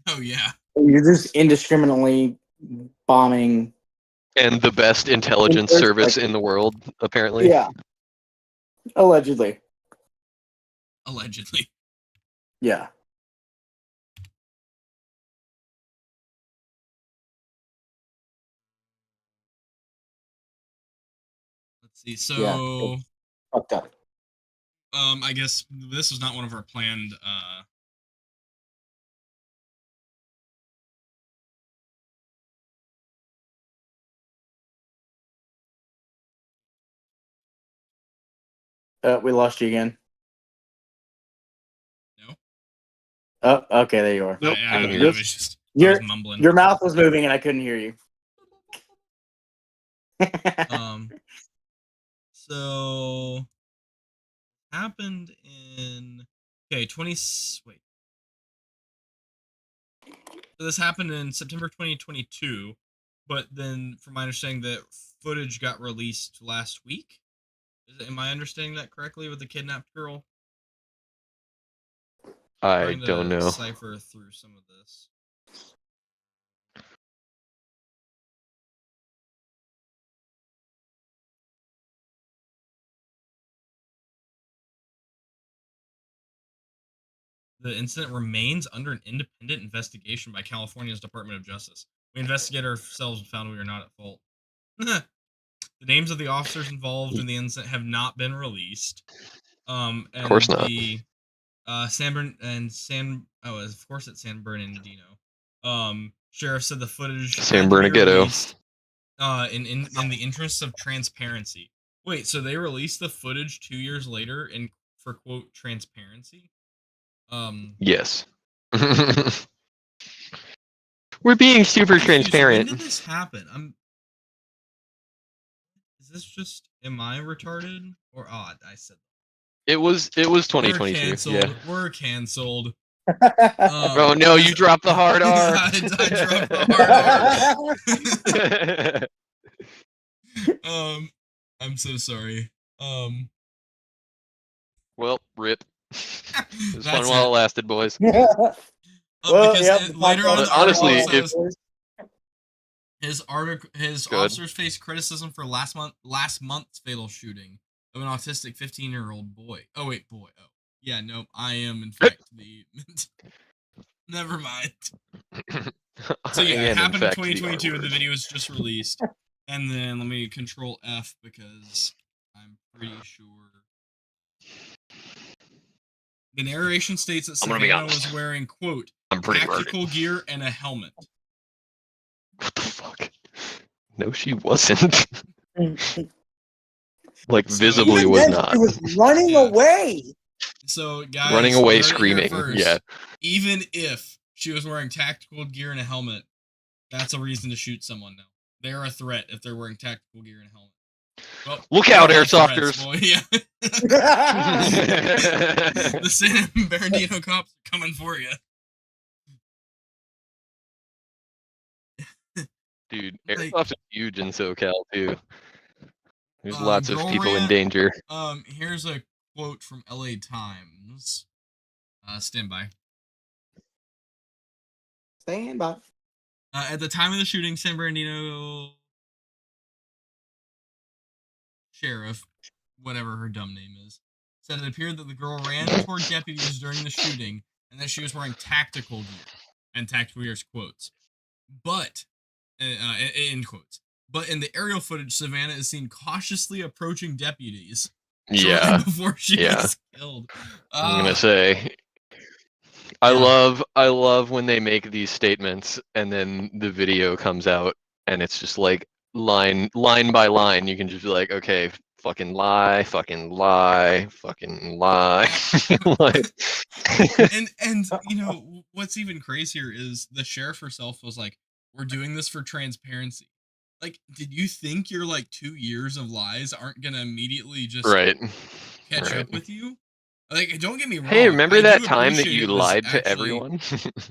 S2: Oh yeah.
S1: you're just indiscriminately bombing.
S3: and the best intelligence service in the world, apparently.
S1: Yeah. Allegedly.
S2: Allegedly.
S1: Yeah.
S2: Let's see. So,
S1: Fucked up.
S2: I guess this was not one of our planned.
S1: We lost you again.
S2: No.
S1: Oh, okay, there you are.
S3: Nope.
S2: I
S3: I can
S2: was
S3: hear
S2: just I
S1: Your
S2: was mumbling.
S1: your mouth was moving and I couldn't hear you.
S2: So happened in 20 wait. So this happened in September 2022, but then from my understanding that footage got released last week. Am I understanding that correctly with the kidnapped girl?
S3: I
S2: Trying to
S3: don't know.
S2: Cipher through some of this. The incident remains under an independent investigation by California's Department of Justice. We investigated ourselves and found we are not at fault. The names of the officers involved in the incident have not been released. And
S3: Of course not.
S2: the of course it's San Bernardino. Sheriff said the footage
S3: San
S2: had to be
S3: Bernardino.
S2: released, in the interests of transparency. Wait, so they released the footage 2 years later for quote transparency?
S3: Yes. We're being super transparent.
S2: When did this happen? Is this just, am I retarded or odd? I said
S3: It was 2022.
S2: We're canceled.
S3: Yeah.
S2: We're canceled.
S3: Oh no, you dropped the hard R.
S2: I dropped the hard R. I'm so sorry.
S3: Well, rip. It was fun
S2: That's
S3: while
S2: it.
S3: it lasted, boys.
S1: Well,
S2: Because
S1: yep,
S2: later on in the
S3: honestly,
S2: article
S3: if-
S2: says his
S3: Good.
S2: officers faced criticism for last month's fatal shooting of an autistic 15-year-old boy. Oh wait, boy. Oh yeah, no, I am in fact the. Never mind. So yeah, it happened in 2022, and the video was just released. And then let me Control F because I'm pretty sure. The narration states that
S3: I'm gonna be
S2: Savannah
S3: honest.
S2: was wearing, quote,
S3: I'm pretty
S2: tactical
S3: worried.
S2: gear and a helmet.
S3: What the fuck? No, she wasn't. Like,
S2: So-
S3: visibly
S1: Even
S3: was
S1: then,
S3: not.
S1: She was running
S2: Yeah.
S1: away.
S2: So, guys,
S3: Running
S2: you
S3: away
S2: heard it here
S3: screaming.
S2: first.
S3: Yeah.
S2: Even if she was wearing tactical gear and a helmet, that's a reason to shoot someone now. They're a threat if they're wearing tactical gear and a helmet. Well,
S3: Look
S2: they're
S3: out,
S2: all
S3: airsofters.
S2: threats, boy. Yeah. The San Bernardino cops are coming for you.
S3: Dude,
S2: Like-
S3: airsoft is huge in SoCal too. There's lots of
S2: Girl
S3: people in
S2: Rant,
S3: danger.
S2: Here's a quote from LA Times. Stand by.
S1: Stand by.
S2: At the time of the shooting, San Bernardino sheriff, whatever her dumb name is, said it appeared that the girl ran toward deputies during the shooting and that she was wearing tactical gear. And tactical gear is quotes. But, in quotes. But in the aerial footage, Savannah is seen cautiously approaching deputies.
S3: Yeah.
S2: Shortly before she
S3: Yeah.
S2: was killed.
S3: I'm gonna say I
S2: Yeah.
S3: love when they make these statements and then the video comes out and it's just like line by line. You can just be like, okay, fucking lie, fucking lie, fucking lie. Like,
S2: And you know what's even crazier is the sheriff herself was like, "We're doing this for transparency." Like, did you think your like 2 years of lies aren't gonna immediately just
S3: right.
S2: catch
S3: Right.
S2: up with you? Like, don't get me
S3: Hey,
S2: wrong,
S3: remember
S2: I
S3: that
S2: do
S3: time that
S2: appreciate
S3: you
S2: it was
S3: lied to
S2: actually
S3: everyone?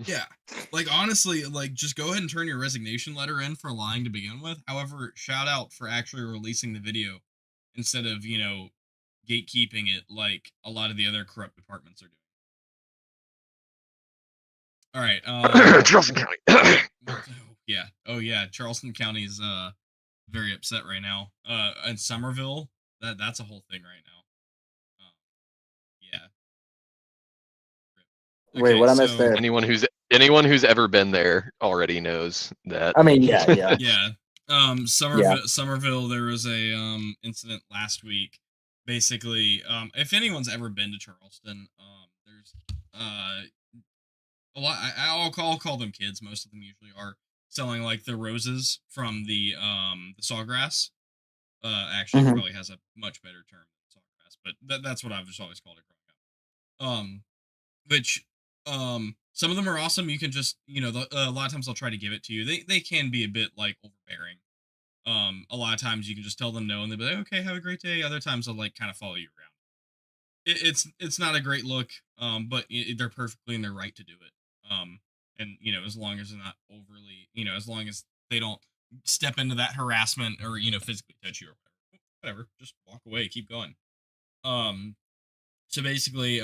S2: yeah. Like honestly, like just go ahead and turn your resignation letter in for lying to begin with. However, shout out for actually releasing the video instead of, gatekeeping it like a lot of the other corrupt departments are doing. All right.
S3: Charleston County.
S2: Yeah. Oh yeah. Charleston County is very upset right now. And Somerville, that's a whole thing right now. Yeah.
S1: Wait,
S2: Okay.
S1: what I missed
S2: So
S1: there?
S3: Anyone who's ever been there already knows that.
S1: I mean, yeah.
S2: yeah. Somerville. There was a incident last week. Basically, if anyone's ever been to Charleston, there's a lot. I'll call them kids. Most of them usually are selling like the roses from the sawgrass. Actually,
S1: Mhm.
S2: probably has a much better term than sawgrass, but that's what I've just always called it growing up. Which some of them are awesome. You can just a lot of times they'll try to give it to you. They can be a bit like overbearing. A lot of times you can just tell them no, and they'll be like, okay, have a great day. Other times they'll like kind of follow you around. It's not a great look, but they're perfectly in their right to do it. And as long as they're not overly, as long as they don't step into that harassment or physically touch you or whatever, just walk away, keep going. Um, so basically,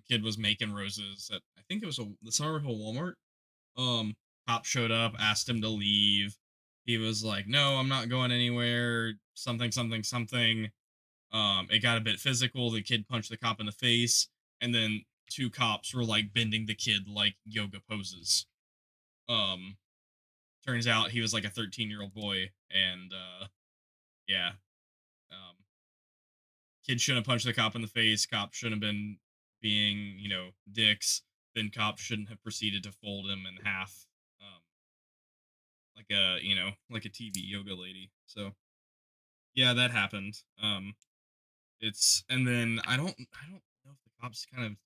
S2: kid was making roses at I think it was the Somerville Walmart. Cop showed up, asked him to leave. He was like, "No, I'm not going anywhere." Something, something, something. It got a bit physical. The kid punched the cop in the face, and then two cops were like bending the kid like yoga poses. Um, Turns out he was like a 13-year-old boy, and yeah, um, kid shouldn't have punched the cop in the face. Cop shouldn't have been being dicks. Then cop shouldn't have proceeded to fold him in half, like a like a TV yoga lady. So yeah, that happened. It's and then I don't know if the cops kind of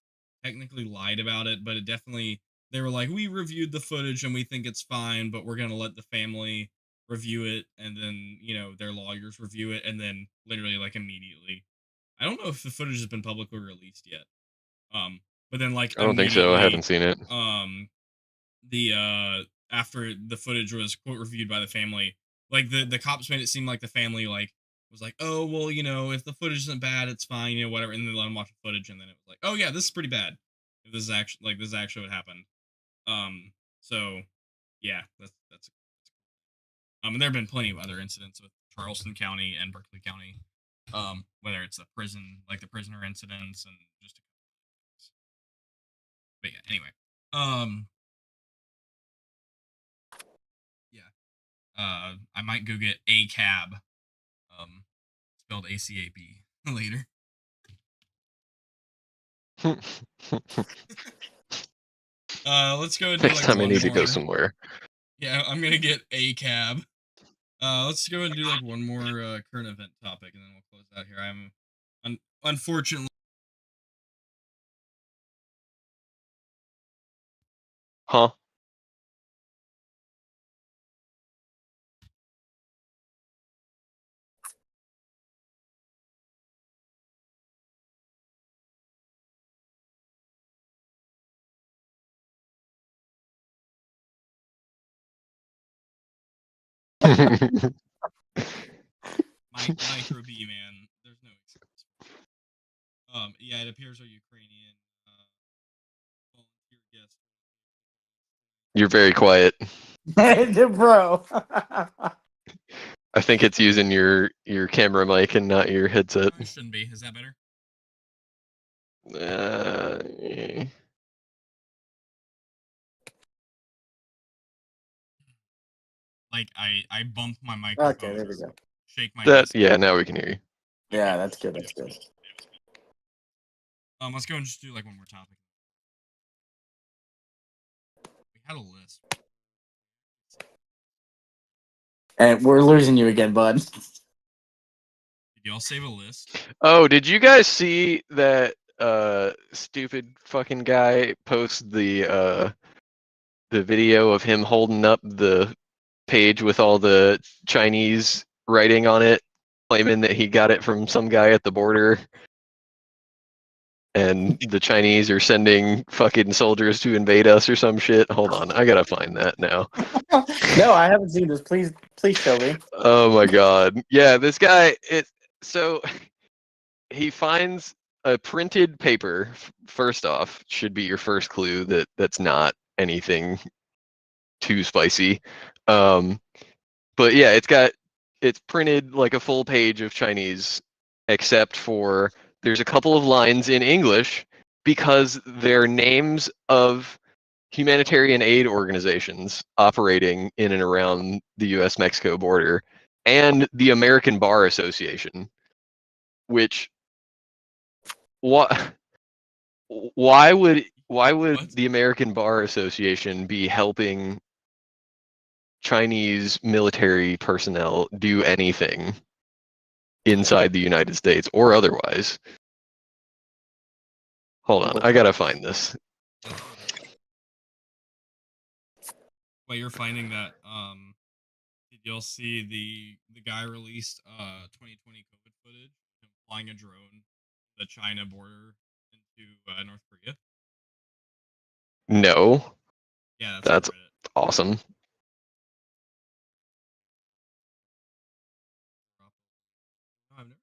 S2: technically lied about it, but it definitely they were like, we reviewed the footage and we think it's fine, but we're gonna let the family review it, and then their lawyers review it, and then literally like immediately. I don't know if the footage has been publicly released yet. But then like
S3: I don't think so. I haven't
S2: immediately,
S3: seen it.
S2: the after the footage was quote reviewed by the family, like the cops made it seem like the family like was like, oh well, if the footage isn't bad, it's fine, whatever, and then let them watch the footage, and then it was like, oh yeah, this is pretty bad. If this is actually what happened. So yeah, that's and there have been plenty of other incidents with Charleston County and Berkeley County, whether it's a prison like the prisoner incidents and just. But yeah, anyway, yeah. I might go get a cab, um, spelled ACAB later. Let's go and do
S3: Next
S2: like
S3: time I
S2: one
S3: need to go
S2: more.
S3: somewhere.
S2: Yeah, I'm gonna get a cab. Let's go and do like one more current event topic, and then we'll close out here. Unfortunately.
S3: Huh?
S2: Micro B, man. There's no excuse. Yeah, it appears our Ukrainian volunteer guest.
S3: You're very quiet.
S1: Bro.
S3: I think it's using your camera mic and not your headset.
S2: It shouldn't be. Is that better?
S3: Eh.
S2: Like I bump my microphone.
S1: Okay, there we go.
S2: Shake my
S3: That
S2: desk.
S3: yeah, now we can hear you.
S1: Yeah, that's good. That's good.
S2: Let's go and just do like one more topic. had a list.
S1: And we're losing you again, bud.
S2: Did y'all save a list?
S3: Oh, did you guys see that stupid fucking guy post the video of him holding up the page with all the Chinese writing on it, claiming that he got it from some guy at the border, and the Chinese are sending fucking soldiers to invade us or some shit? Hold on, I gotta find that now.
S1: No, I haven't seen this. Please show me.
S3: Oh my god. Yeah, this guy, so he finds a printed paper. First off, should be your first clue that that's not anything too spicy. But yeah, it's printed like a full page of Chinese, except for there's a couple of lines in English because they're names of humanitarian aid organizations operating in and around the US Mexico border and the American Bar Association, which what why would
S2: What?
S3: the American Bar Association be helping Chinese military personnel do anything inside the United States or otherwise? Hold on, I gotta find this.
S2: Wait, you're finding that? Did y'all see the guy released 2020 COVID footage of him flying a drone the China border into North Korea?
S3: No,
S2: Yeah, that's
S3: that's
S2: on Reddit.
S3: awesome.
S2: No, I've never.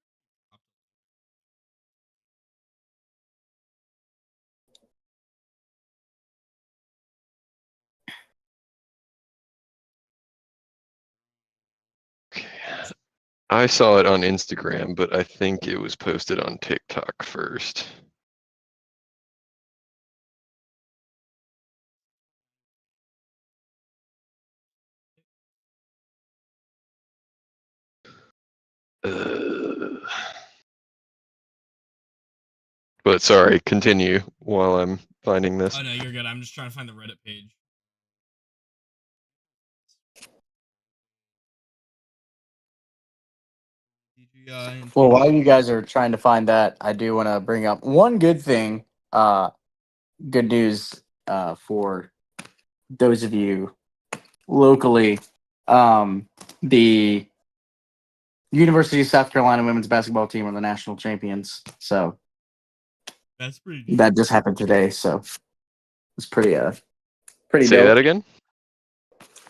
S3: I saw it on Instagram, but I think it was posted on TikTok first. But sorry, continue while I'm finding this.
S2: Oh no, you're good. I'm just trying to find the Reddit page. CGI.
S1: Well, while you guys are trying to find that, I do want to bring up one good thing. Good news for those of you locally. The University of South Carolina women's basketball team are the national champions. So
S2: That's pretty neat.
S1: that just happened today. So it's pretty
S3: Say
S1: dope.
S3: that again?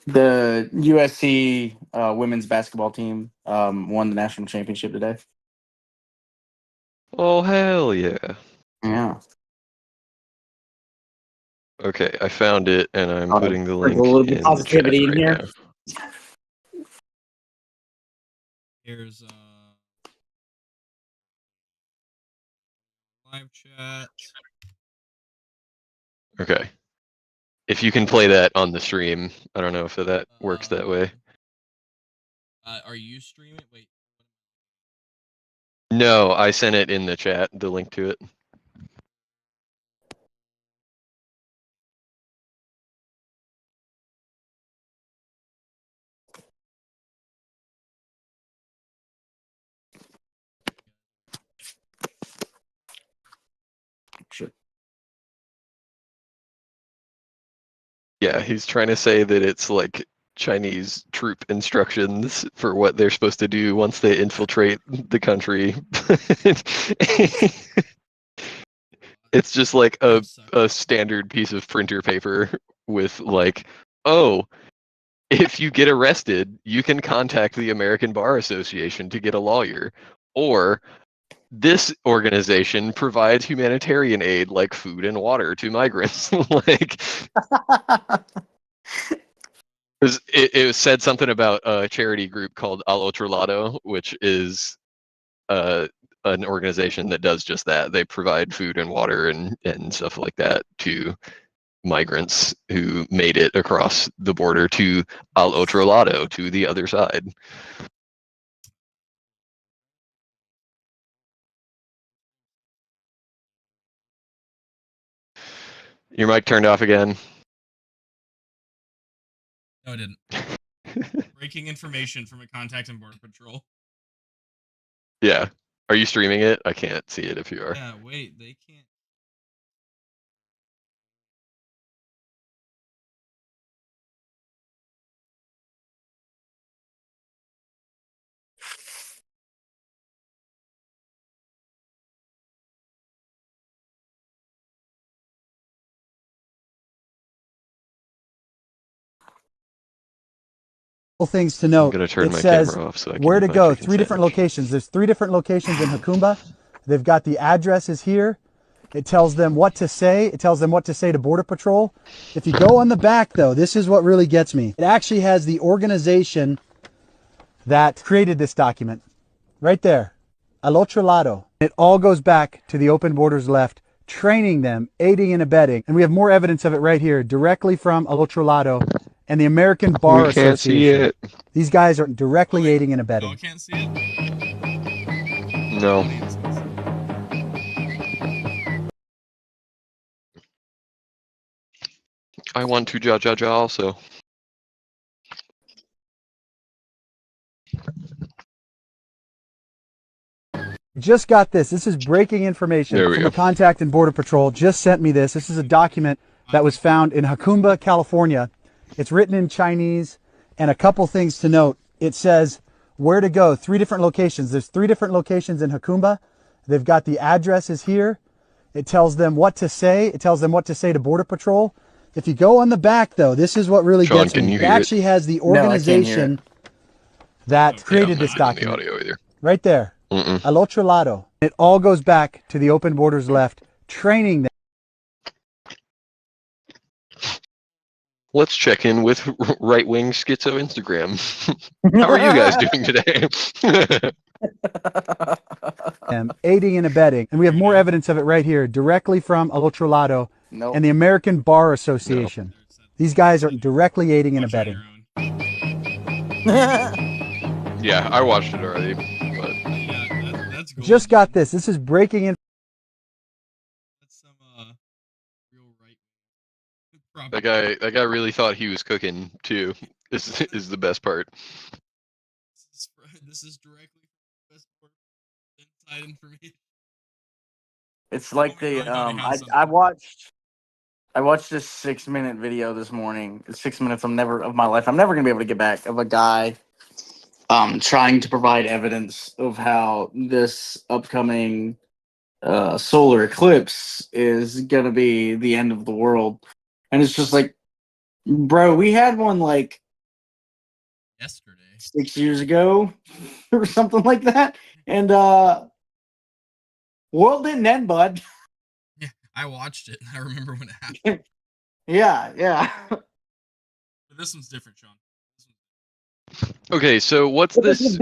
S1: The USC women's basketball team won the national championship today.
S3: Oh, hell yeah.
S1: Yeah.
S3: Okay, I found it, and I'm putting the link
S1: A little bit
S3: in the chat
S1: positivity in
S3: right
S1: here.
S3: now.
S2: Here's live chat.
S3: Okay. If you can play that on the stream, I don't know if that works that way.
S2: Are you streaming? Wait.
S3: No, I sent it in the chat, the link to it.
S1: Sure.
S3: Yeah, he's trying to say that it's like Chinese troop instructions for what they're supposed to do once they infiltrate the country. It's just like a standard piece of printer paper with like, oh, if you get arrested, you can contact the American Bar Association to get a lawyer. Or this organization provides humanitarian aid like food and water to migrants. Like, it said something about a charity group called Al Otro Lado, which is an organization that does just that. They provide food and water and stuff like that to migrants who made it across the border to Al Otro Lado, to the other side. Your mic turned off again.
S2: No, I didn't. Breaking information from a contact in Border Patrol.
S3: Yeah. Are you streaming it? I can't see it if you are.
S2: Yeah, wait, they can't.
S5: Things to
S3: I'm
S5: note.
S3: gonna turn
S5: It
S3: my
S5: says
S3: camera off so I can
S5: where
S3: use
S5: to
S3: my
S5: go.
S3: chicken
S5: 3 different
S3: sandwich.
S5: locations. There's 3 different locations in Hakumba. They've got the addresses here. It tells them what to say. It tells them what to say to Border Patrol. If you go on the back, though, this is what really gets me. It actually has the organization that created this document right there. Al otro lado. It all goes back to the Open Borders Left, training them, aiding and abetting. And we have more evidence of it right here, directly from Al otro lado and the American Bar
S3: We can't see
S5: Association.
S3: it.
S5: These guys are directly
S2: Oh, wait.
S5: aiding and
S2: Y'all
S5: abetting.
S2: can't see it?
S3: No.
S2: Audience can see it.
S3: I want to ja ja ja also.
S5: Just got this. This is breaking information
S3: There we
S5: from
S3: go.
S5: a contact in Border Patrol. Just sent me this. This is a document that was found in Hakumba, California. It's written in Chinese, and a couple things to note. It says where to go. 3 different locations. There's 3 different locations in Hakumba. They've got the addresses here. It tells them what to say. It tells them what to say to Border Patrol. If you go on the back, though, this is what really
S3: Sean,
S5: gets
S3: can
S5: me.
S3: you
S5: It
S3: hear it?
S5: actually has the
S1: No, I can't hear
S5: organization that
S2: Yeah,
S5: created
S3: I'm
S5: this
S3: not getting
S5: document.
S3: the audio either.
S5: Right there.
S3: Mm-mm.
S5: Al otro lado. It all goes back to the Open Borders Left, training them.
S3: Let's check in with right-wing schizo Instagram. How are you guys doing today?
S5: Aiding and abetting. And we have more evidence of it right here, directly from Al otro lado
S1: Nope.
S5: and the American Bar Association. These guys are directly aiding and
S2: Watch it on
S5: abetting.
S2: your own.
S3: Yeah, I watched it already. But
S2: Yeah, that's gold.
S5: Just got this. This is breaking in.
S2: That's some real right.
S3: that guy really thought he was cooking too. This is the best part.
S2: This is directly from the best part inside information.
S1: It's like
S2: Oh my
S1: the
S2: God, I have something.
S1: I watched this 6-minute video this morning. 6 minutes of my life. I'm never gonna be able to get back, of a guy trying to provide evidence of how this upcoming solar eclipse is gonna be the end of the world. And it's just like, bro, we had one like
S2: Yesterday.
S1: 6 years ago or something like that. And world didn't end, bud.
S2: Yeah, I watched it. I remember when it happened.
S1: Yeah.
S2: But this one's different, Sean.
S3: Okay, so what's this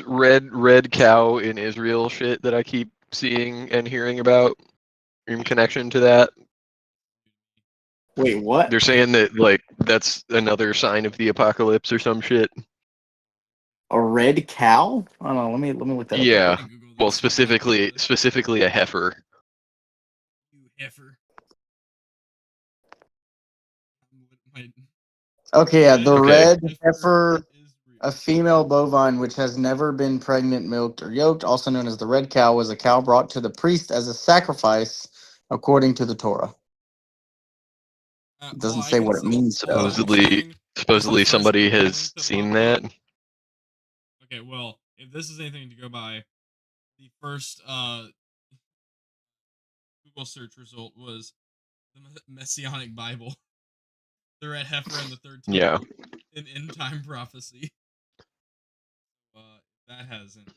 S3: red cow in Israel shit that I keep seeing and hearing about in connection to that?
S1: Wait, what?
S3: They're saying that like that's another sign of the apocalypse or some shit.
S1: A red cow? I don't know. Let me look that up.
S3: Yeah.
S2: I'm gonna Google
S3: Well,
S2: this.
S3: specifically a heifer.
S2: You heifer.
S1: Okay, yeah, the
S3: Okay.
S1: red heifer, a female bovine which has never been pregnant, milked, or yoked, also known as the red cow, was a cow brought to the priest as a sacrifice, according to the Torah. It doesn't say what it means, though.
S3: Supposedly somebody has seen that.
S2: Okay, well, if this is anything to go by, the first Google search result was the Messianic Bible, the red heifer and the third temple,
S3: Yeah.
S2: an end time prophecy. That hasn't.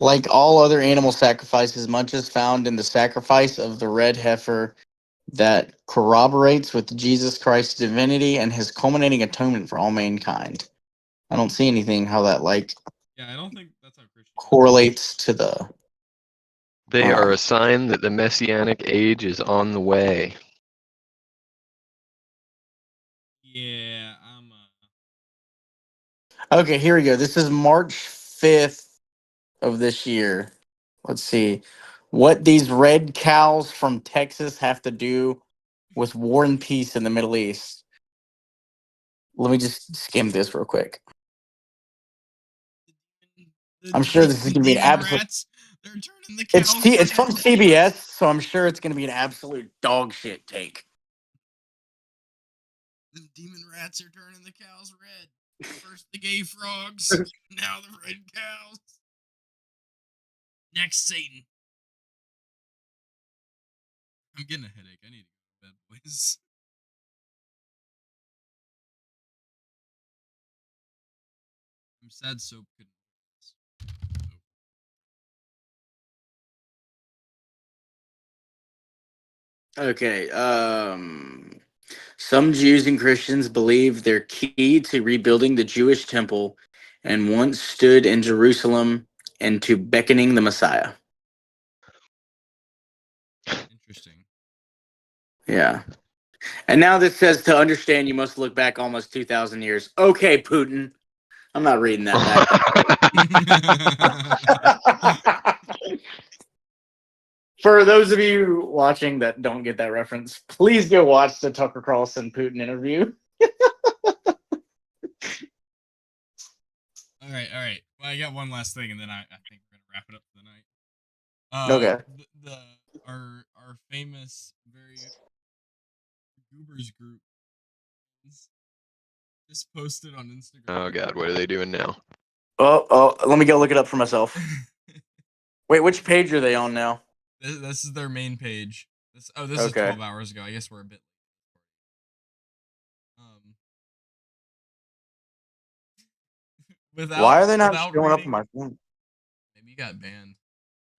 S1: Like all other animal sacrifices, much is found in the sacrifice of the red heifer that corroborates with Jesus Christ's divinity and his culminating atonement for all mankind. I don't see anything how that
S2: Yeah, I don't think that's how Christian
S1: correlates to the.
S3: They are a sign that the messianic age is on the way.
S2: Yeah, I'm.
S1: Okay, here we go. This is March 5th of this year. Let's see. what these red cows from Texas have to do with war and peace in the Middle East. Let me just skim this real quick. I'm sure this is going to be an absolute.
S2: Rats, they're turning the cows
S1: It's from CBS, so I'm sure it's going to be an absolute dog shit take.
S2: The demon rats are turning the cows red. First the gay frogs, now the red cows. Next, Satan. I'm getting a headache. I need to go to bed, boys. I'm sad soap couldn't.
S1: Okay. Some Jews and Christians believe they're key to rebuilding the Jewish temple and once stood in Jerusalem and to beckoning the Messiah.
S2: Interesting.
S1: Yeah. And now this says to understand you must look back almost 2,000 years. Okay, Putin. I'm not reading that back. For those of you watching that don't get that reference, please go watch the Tucker Carlson Putin interview.
S2: All right. Well, I got one last thing, and then I think we're gonna wrap it up for the night.
S1: Okay.
S2: Our famous Goobers group just posted on Instagram.
S3: Oh God, what are they doing now?
S1: Oh, let me go look it up for myself. Wait, which page are they on now?
S2: This is their main page. This is
S1: Okay.
S2: 12 hours ago. I guess we're a bit late.
S1: Why are they not
S2: without
S1: showing up
S2: reading-
S1: on my phone?
S2: Maybe you got banned.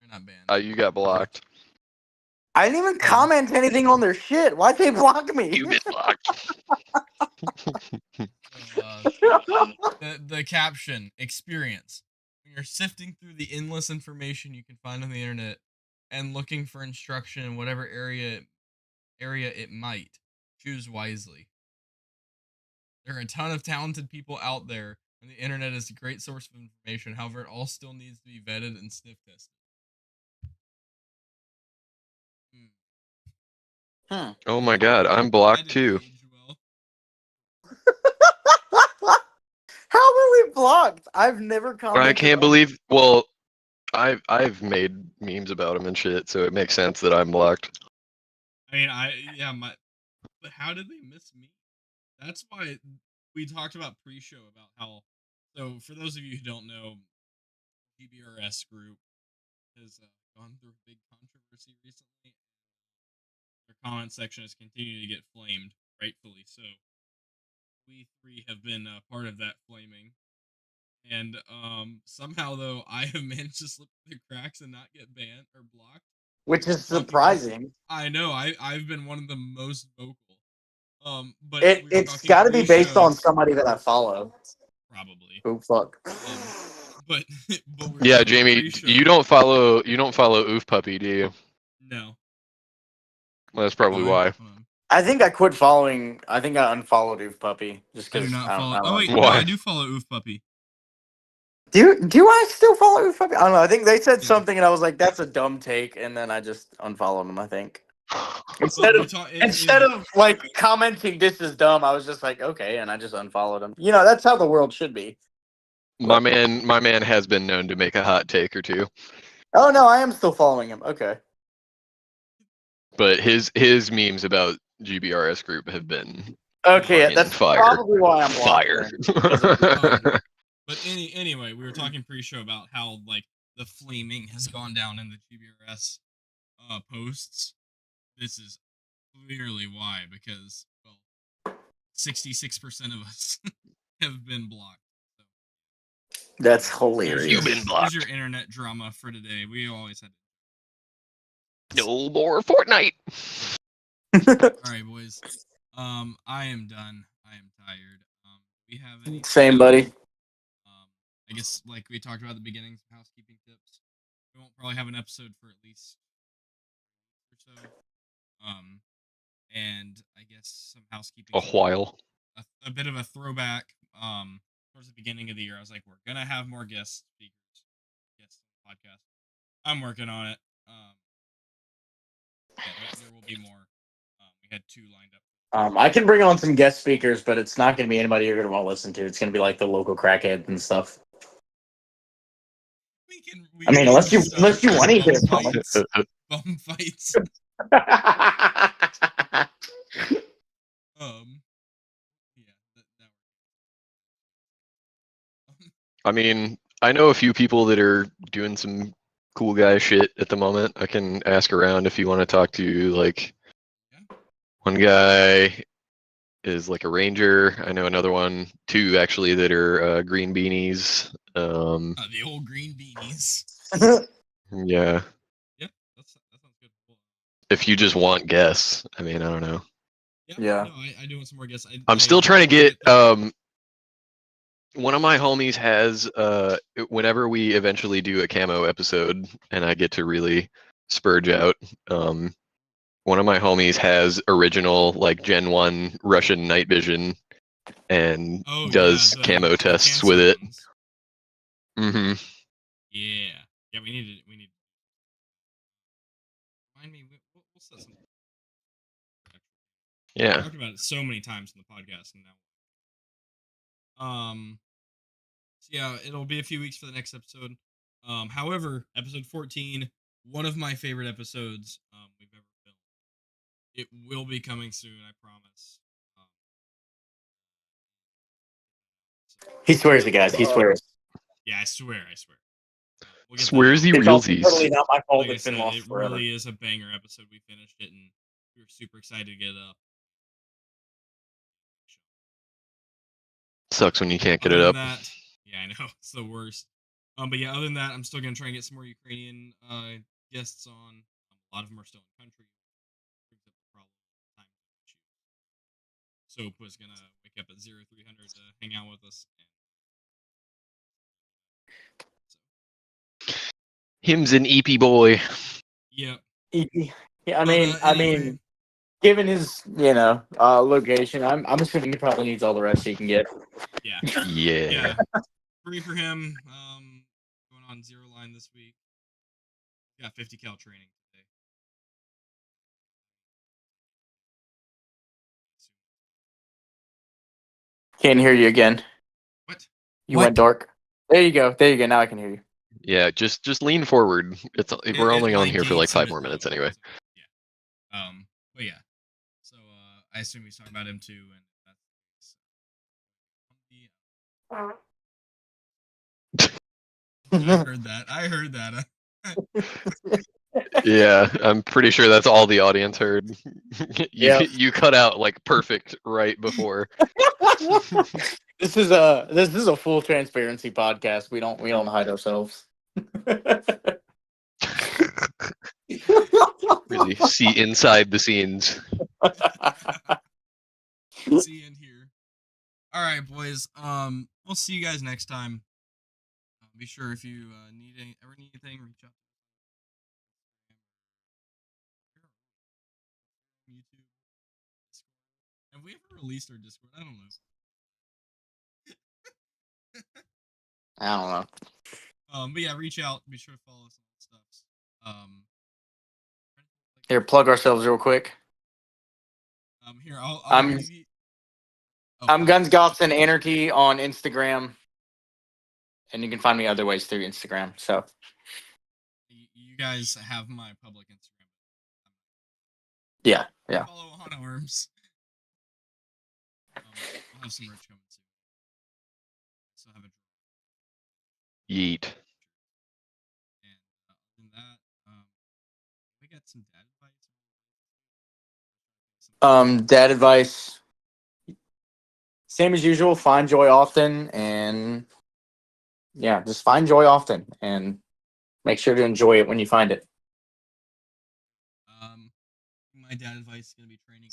S2: You're not banned.
S3: You got blocked.
S1: I didn't even comment anything on their shit. Why'd they block me?
S3: You've been blocked.
S2: The caption experience. When you're sifting through the endless information you can find on the internet and looking for instruction in whatever area it might, choose wisely. There are a ton of talented people out there, and the internet is a great source of information. However, it all still needs to be vetted and sniff tested.
S3: Oh my God, I'm blocked too.
S1: How were we blocked? I've never commented.
S3: I can't believe. Well, I've made memes about him and shit, so it makes sense that I'm blocked.
S2: I mean, but how did they miss me? That's why we talked about pre-show about how. So for those of you who don't know, GBRS group has gone through a big controversy recently. Their comment section has continued to get flamed, rightfully so. We three have been part of that flaming, and somehow though I have managed to slip through the cracks and not get banned or blocked,
S1: which is surprising.
S2: I know I've been one of the most vocal. But
S1: it's got to be based on somebody that I follow.
S2: Probably.
S1: Oh fuck.
S2: But
S3: yeah, Jamie, you don't follow Oof Puppy, do you?
S2: No.
S3: Well, that's probably why.
S1: I think I quit following. I think I unfollowed Oof Puppy just because.
S2: I do not follow. Oh wait,
S3: why?
S2: no, I do follow Oof Puppy.
S1: Do I still follow Oof Puppy? I don't know. I think they said something, and I was like, "That's a dumb take," and then I just unfollowed them. I think instead of like commenting, "This is dumb," I was just like, "Okay," and I just unfollowed them. You know, that's how the world should be.
S3: My man has been known to make a hot take or two.
S1: Oh no, I am still following him. Okay.
S3: But his memes about GBRS group have been
S1: that's
S3: fire.
S1: Probably why I'm
S3: fire.
S2: But anyway, we were talking pre-show about how like the flaming has gone down in the GBRS posts. This is clearly why, because 66% of us have been blocked. So.
S1: That's hilarious.
S3: You've been blocked.
S2: Here's your internet drama for today. We always had.
S3: No more Fortnite.
S2: All right, boys. I am done. I am tired. We have any
S1: Same, buddy.
S2: I guess like we talked about at the beginning, some housekeeping tips. We won't probably have an episode for at least or so. And I guess some housekeeping.
S3: A while.
S2: A bit of a throwback. Towards the beginning of the year, I was like, we're gonna have more guest speakers, guests on the podcast. I'm working on it. Yeah, there will be more. We had 2 lined up.
S1: I can bring on some guest speakers, but it's not going to be anybody you're going to want to listen to. It's going to be like the local crackheads and stuff.
S2: We
S1: I mean,
S2: can
S1: unless you
S2: start
S1: want to hear
S2: bum
S1: from them.
S2: fights. Bum fights. Yeah, that
S3: I mean, I know a few people that are doing some cool guy shit at the moment. I can ask around if you want to talk to, like,
S2: Yeah.
S3: one guy is like a ranger. I know another one, 2 actually, that are green beanies.
S2: the old green beanies.
S3: Yeah.
S2: Yeah, that sounds good. Well,
S3: If you just want guests, I mean, I don't know.
S1: Yeah.
S2: No, I do want some more guests.
S3: I'm still trying to get one of my homies has whenever we eventually do a camo episode and I get to really spurge out, one of my homies has original like Gen 1 Russian night vision and does camo tests with it. Mm-hmm.
S2: Yeah, we need. Remind me, we'll set some.
S3: Yeah.
S2: We talked about it so many times in the podcast, and now. So yeah, it'll be a few weeks for the next episode. However, episode 14, one of my favorite episodes we've ever filmed. It will be coming soon, I promise.
S1: He swears, guys. He swears.
S2: Yeah, I swear. We'll get
S3: Swears
S2: that
S3: the
S2: out.
S1: It's totally
S3: realsies.
S1: not my fault.
S2: Like I
S1: It's been
S2: said,
S1: lost
S2: it
S1: forever.
S2: really is a banger episode. We finished it, and we were super excited to get it up.
S3: Sucks when you can't get
S2: Other
S3: it
S2: than
S3: up.
S2: that, yeah, I know it's the worst. But yeah, other than that, I'm still gonna try and get some more Ukrainian guests on. A lot of them are still in country. Brings up the problem of time issues. Soap was gonna wake up at 0300 to hang out with us.
S3: Him's an EP boy.
S2: Yep.
S1: Yeah, I mean,
S2: Anyway,
S1: given his location, I'm assuming he probably needs all the rest he can get.
S2: yeah,
S3: Yeah.
S2: free for him. Going on 0 line this week. Got 50 cal training today.
S1: Can't hear you again.
S2: What?
S1: You went dark. There you go. Now I can hear you.
S3: Yeah, just lean forward. We're only on here for like 5 more minutes anyway.
S2: Yeah. But yeah. So I assume he's talking about him too, and that's I heard that.
S3: Yeah, I'm pretty sure that's all the audience heard.
S1: Yeah.
S3: You cut out like perfect right before.
S1: This is a full transparency podcast. We don't hide ourselves.
S3: Really see inside the scenes.
S2: See in here. All right, boys. We'll see you guys next time. Be sure if you ever need anything, reach out. YouTube. Have we ever released our Discord? I don't know.
S1: I don't know.
S2: But yeah, reach out. Be sure to follow us on stuff.
S1: Here, plug ourselves real quick.
S2: Here I'll
S1: I'm
S2: give you.
S1: I'm Guns Goths and Anarchy on Instagram, and you can find me other ways through Instagram. So
S2: You guys have my public Instagram.
S1: yeah.
S2: Follow on Arms. We'll have some merch coming soon. So have a
S3: Yeet.
S2: and other than that, we got some dad advice.
S1: Dad advice. Same as usual. Find joy often, and yeah, just find joy often, and make sure to enjoy it when you find it.
S2: My dad advice is gonna be training.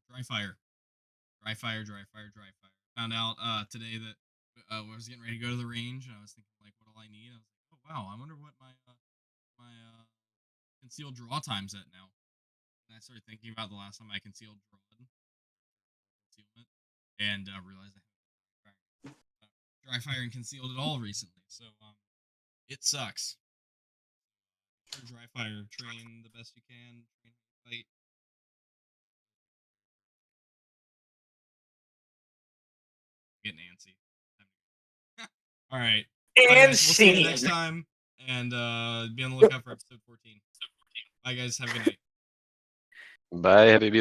S2: Dry fire. Found out today that I was getting ready to go to the range, and I was thinking like, what do I need? I was like, oh wow, I wonder what my concealed draw time's at now. And I started thinking about the last time I concealed concealment, and realized I haven't dry fire and concealed at all recently. So it sucks. Or dry fire. Train the best you can. Train fight. Getting antsy. All right. Bye, guys. We'll see you next time. And be on the lookout for episode 14. Bye, guys. Have a good night.
S3: Bye. Have a beautiful